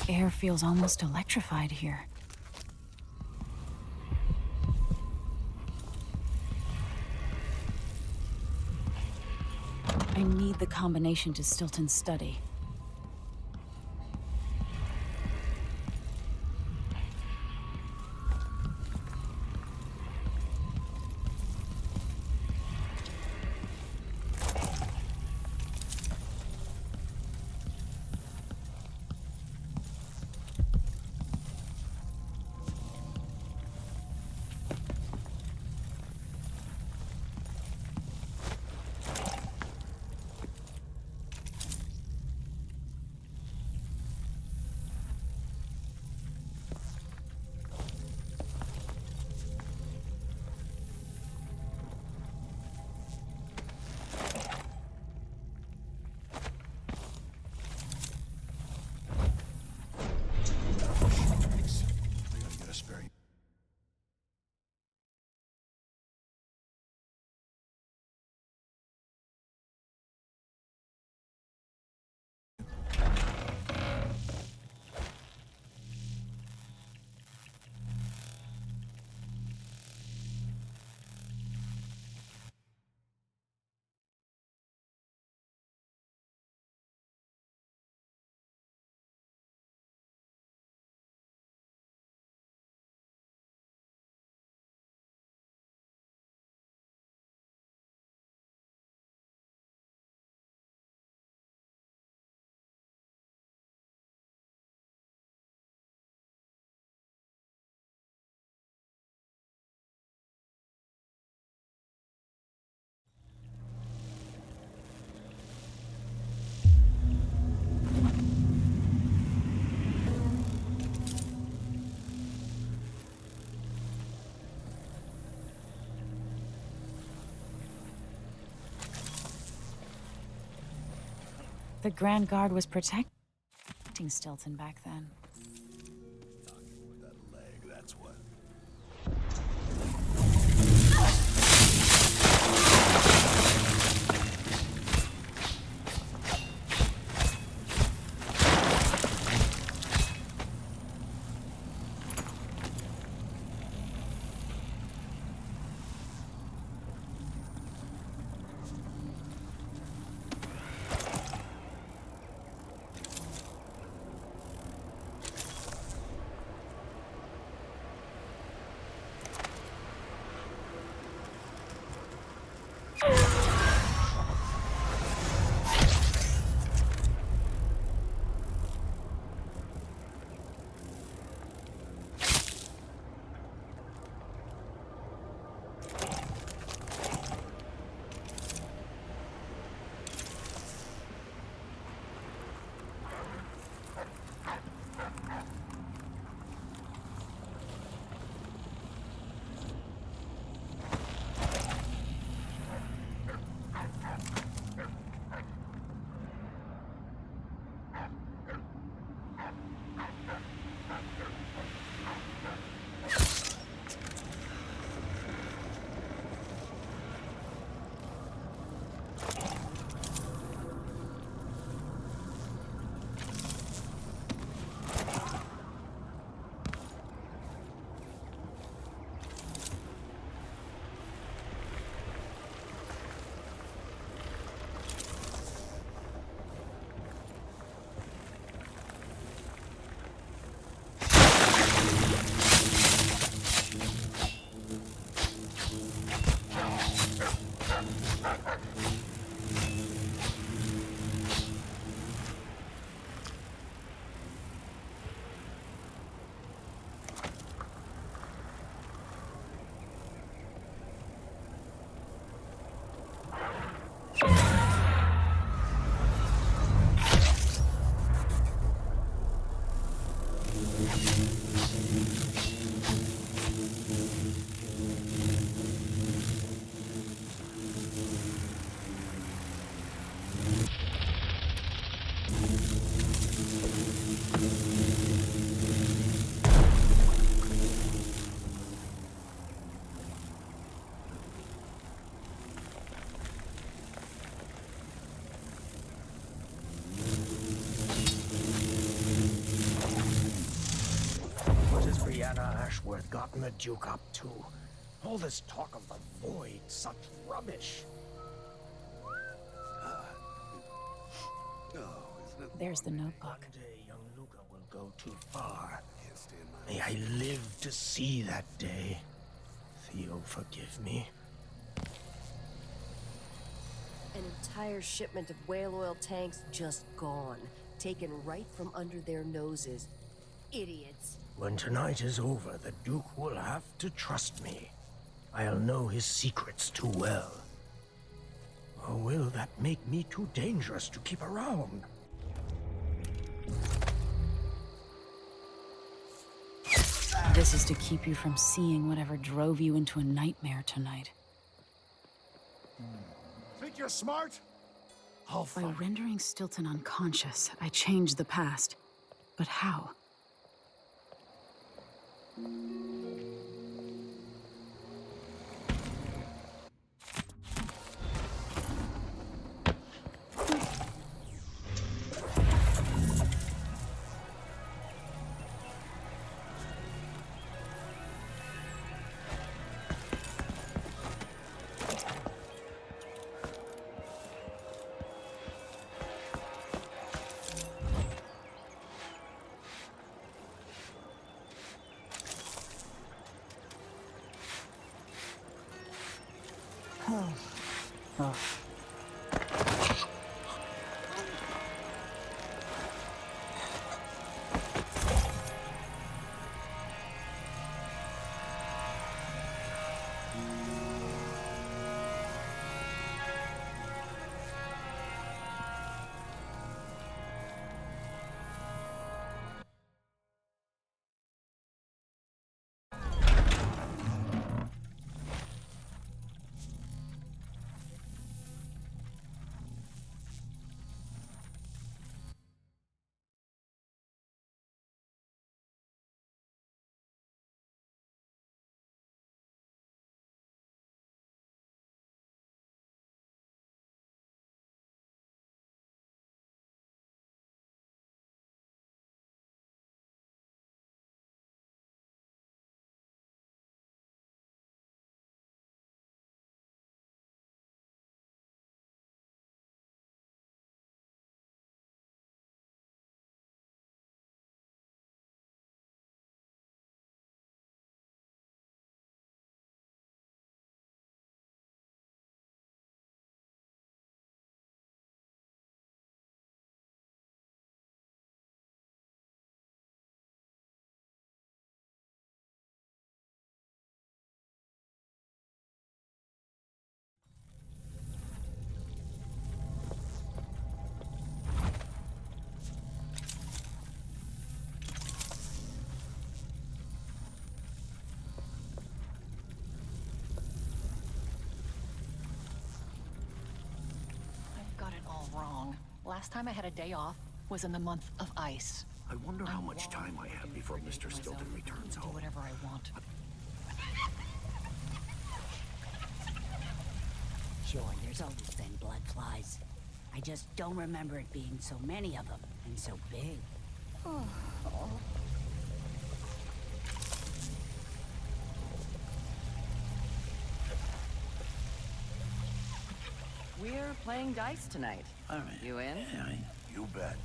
The air feels almost electrified here. I need the combination to Stilton's study. The Grand Guard was protecting Stilton back then. That leg, that's what. gotten the Duke up to? All this talk of the void, such rubbish. There's the notebook. One day, young Luca will go too far. May I live to see that day. Theo, forgive me. An entire shipment of whale oil tanks just gone. Taken right from under their noses. Idiots. When tonight is over, the Duke will have to trust me. I'll know his secrets too well. Or will that make me too dangerous to keep around? This is to keep you from seeing whatever drove you into a nightmare tonight. Think you're smart? By rendering Stilton unconscious, I changed the past. But how? Oh. Got it all wrong. Last time I had a day off was in the month of ice. I wonder how much time I have before Mr. Stilton returns Do home. whatever I want. Sure, there's always been blood flies. I just don't remember it being so many of them, and so big. Oh. We're playing dice tonight. All right. You in? Yeah, You bet.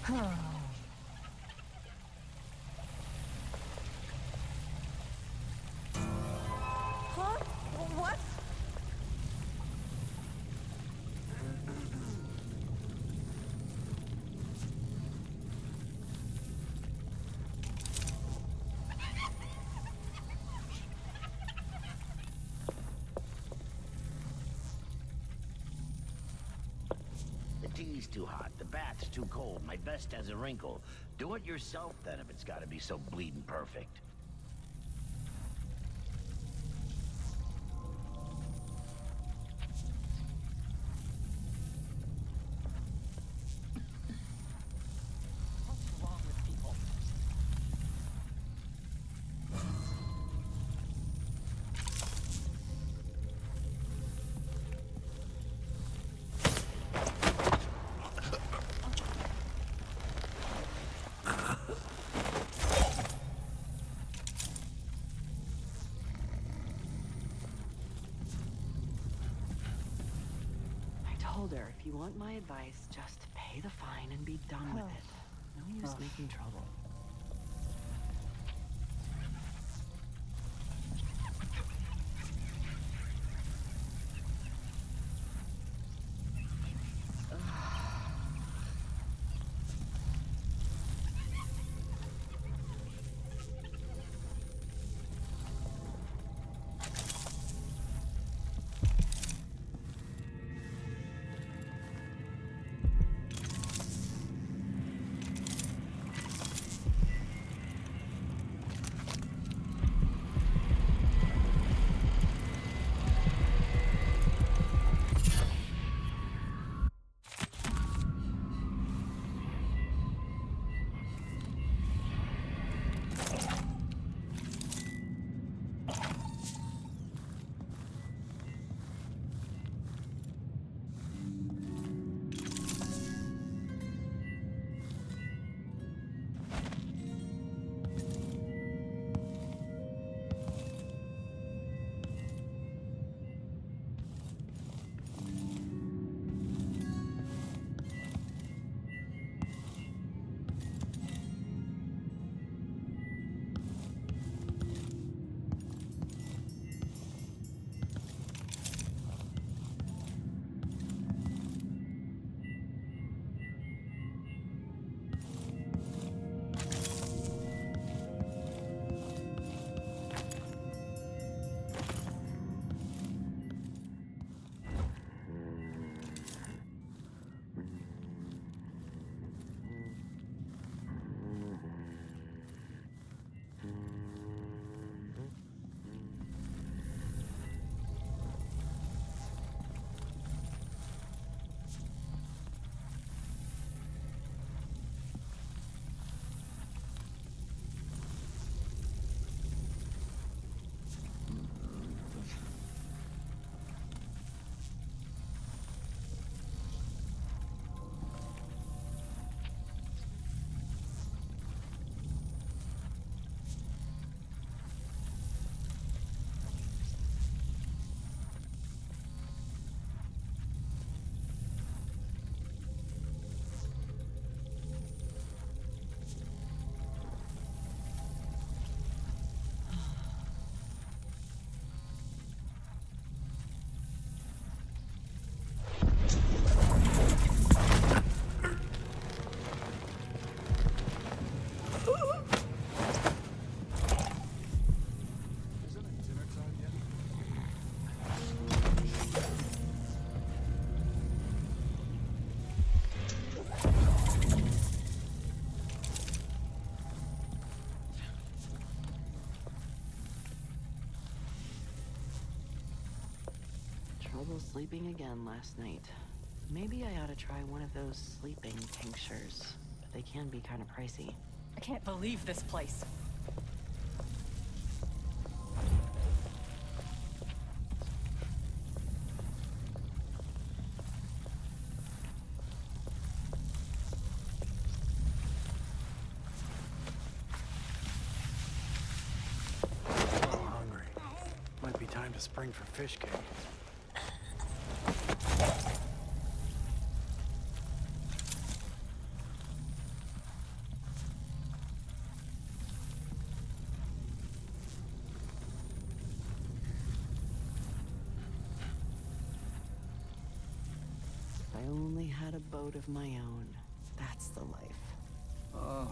Huh? What? The tea's too hot, the bath's too cold, my vest has a wrinkle. Do it yourself then if it's gotta be so bleeding perfect. What's wrong with people? I told her, if you want my advice, just pay the fine and be done with it. No use making trouble. Trouble sleeping again last night. Maybe I ought to try one of those sleeping tinctures, but they can be kind of pricey. I can't believe this place. I'm hungry. Might be time to spring for fish cake. If I only had a boat of my own. That's the life. Oh.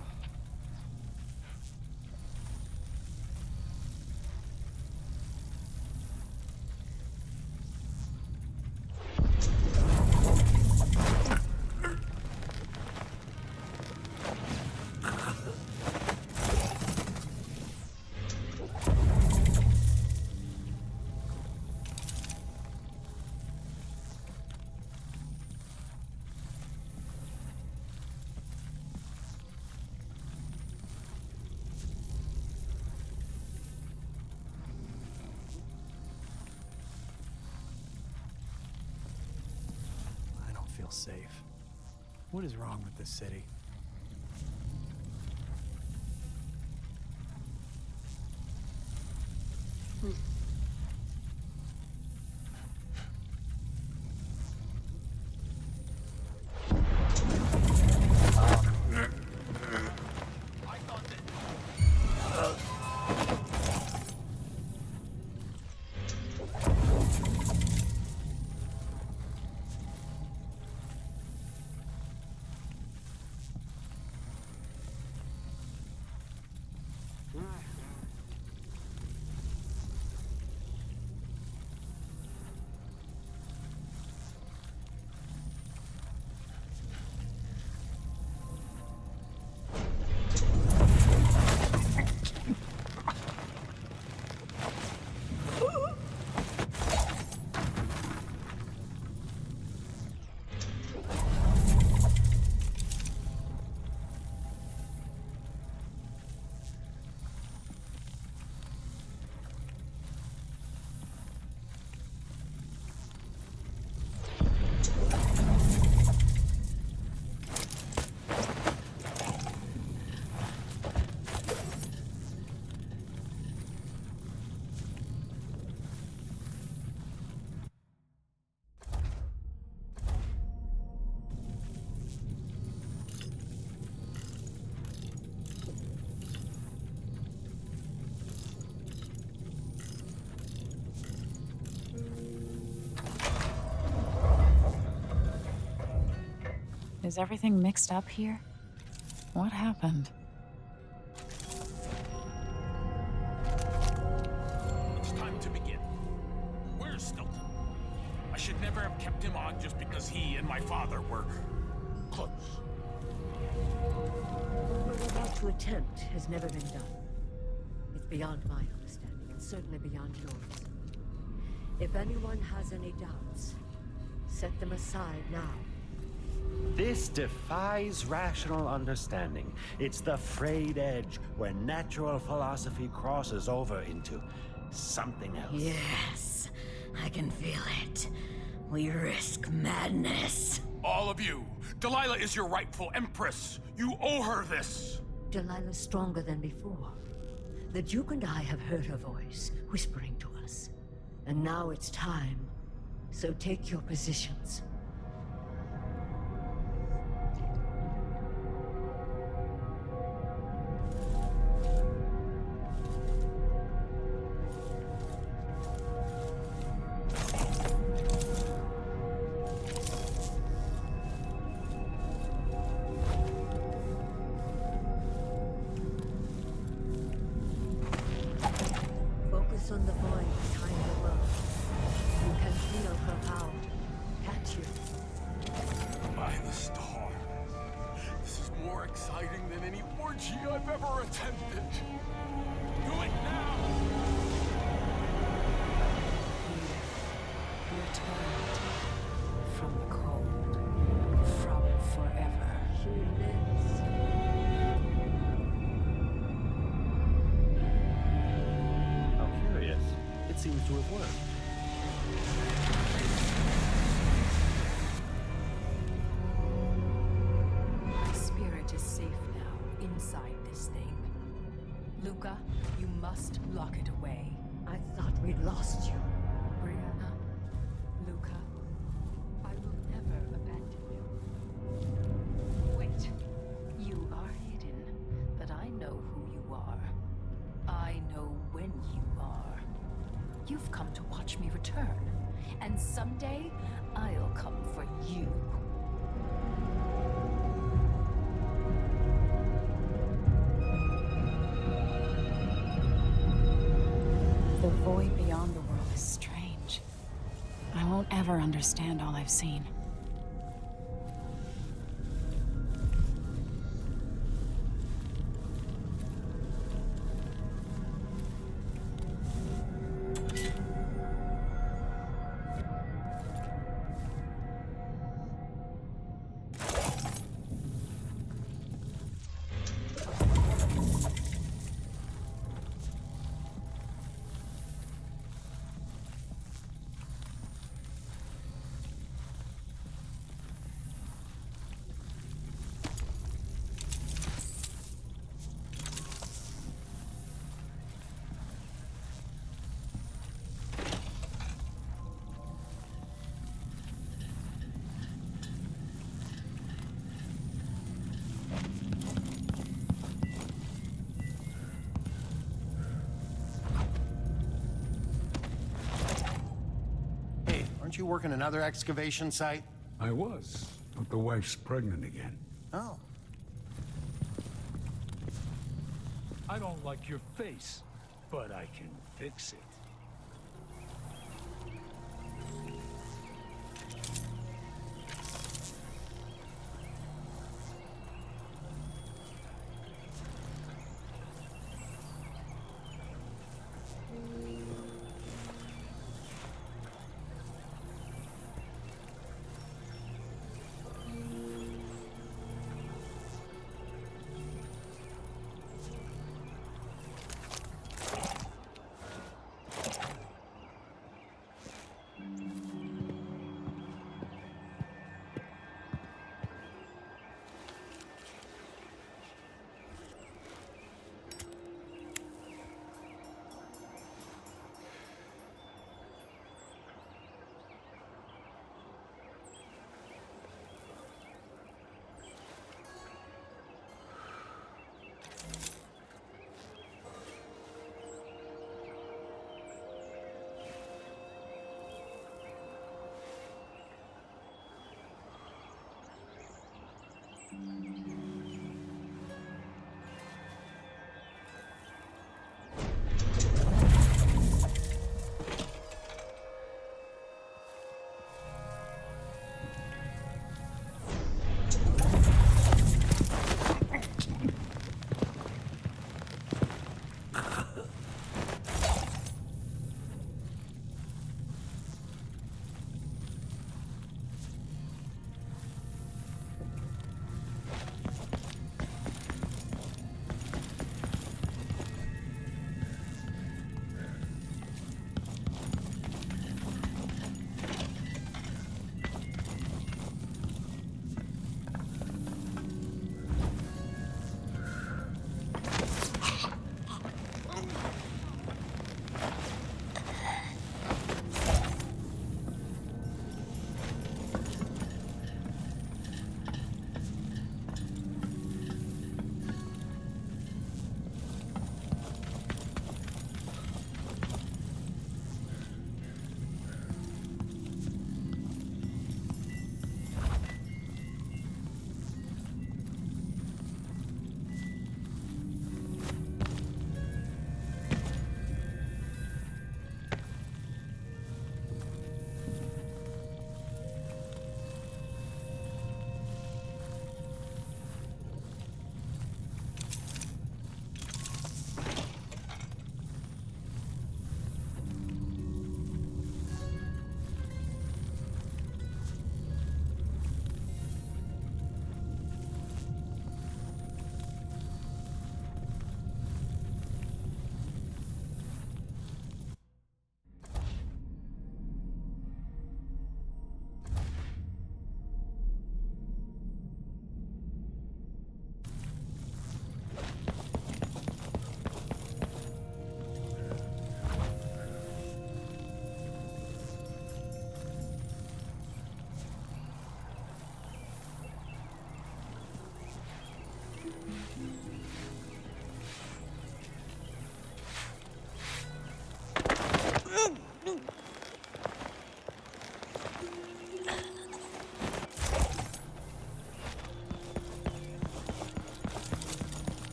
I don't feel safe. What is wrong with this city? Is everything mixed up here? What happened? It's time to begin. Where's Stilton? I should never have kept him on just because he and my father were close. What we're about to attempt has never been done. It's beyond my understanding, and certainly beyond yours. If anyone has any doubts, set them aside now. This defies rational understanding. It's the frayed edge where natural philosophy crosses over into something else. Yes, I can feel it. We risk madness. All of you, Delilah is your rightful empress. You owe her this. Delilah's stronger than before. The Duke and I have heard her voice, whispering to us. And now it's time. So take your positions. Focus on the void behind the world. You can feel her power. Catch you. By the star. This is more exciting than any orgy I've ever attended. Do it now! Returned from the cold, from forever. She lives. How curious. It seems to have worked. My spirit is safe now, inside this thing. Luca, you must lock it away. I thought we'd lost you. Brianna, Luca, I will never abandon you. Wait, you are hidden, but I know who you are. I know when you are. You've come to watch me return, and someday I'll come for you. never understand all I've seen. Hey, aren't you working another excavation site? I was, but the wife's pregnant again. Oh. I don't like your face, but I can fix it.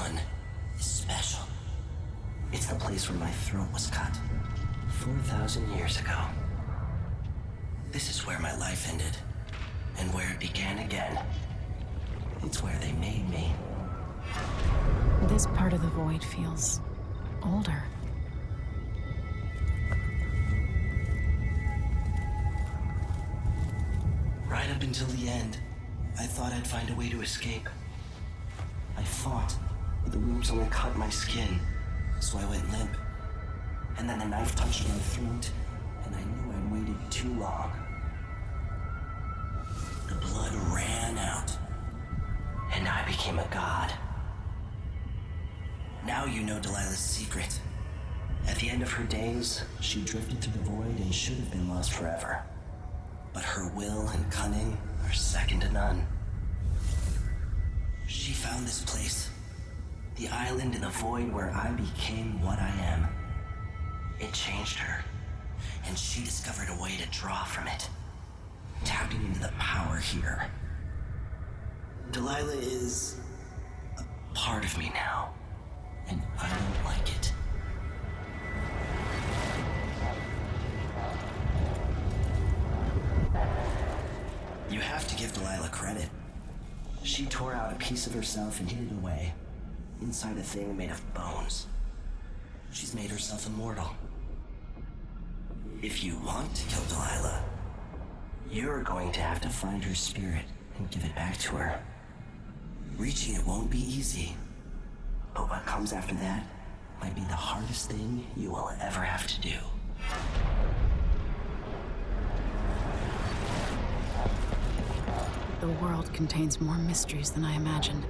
one is special. It's the place where my throat was cut 4,000 years ago. This is where my life ended, and where it began again. It's where they made me. This part of the void feels older. Right up until the end, I thought I'd find a way to escape. I fought, but the wounds only cut my skin, so I went limp. And then the knife touched my throat, and I knew I'd waited too long. The blood ran out, and I became a god. Now you know Delilah's secret. At the end of her days, she drifted to the void and should have been lost forever. But her will and cunning are second to none. She found this place, the island in the void where I became what I am. It changed her, and she discovered a way to draw from it, tapping into the power here. Delilah is a part of me now, and I don't like it. You have to give Delilah credit. She tore out a piece of herself and hid it away, inside a thing made of bones. She's made herself immortal. If you want to kill Delilah, you're going to have to find her spirit and give it back to her. Reaching it won't be easy, but what comes after that might be the hardest thing you will ever have to do. The world contains more mysteries than I imagined.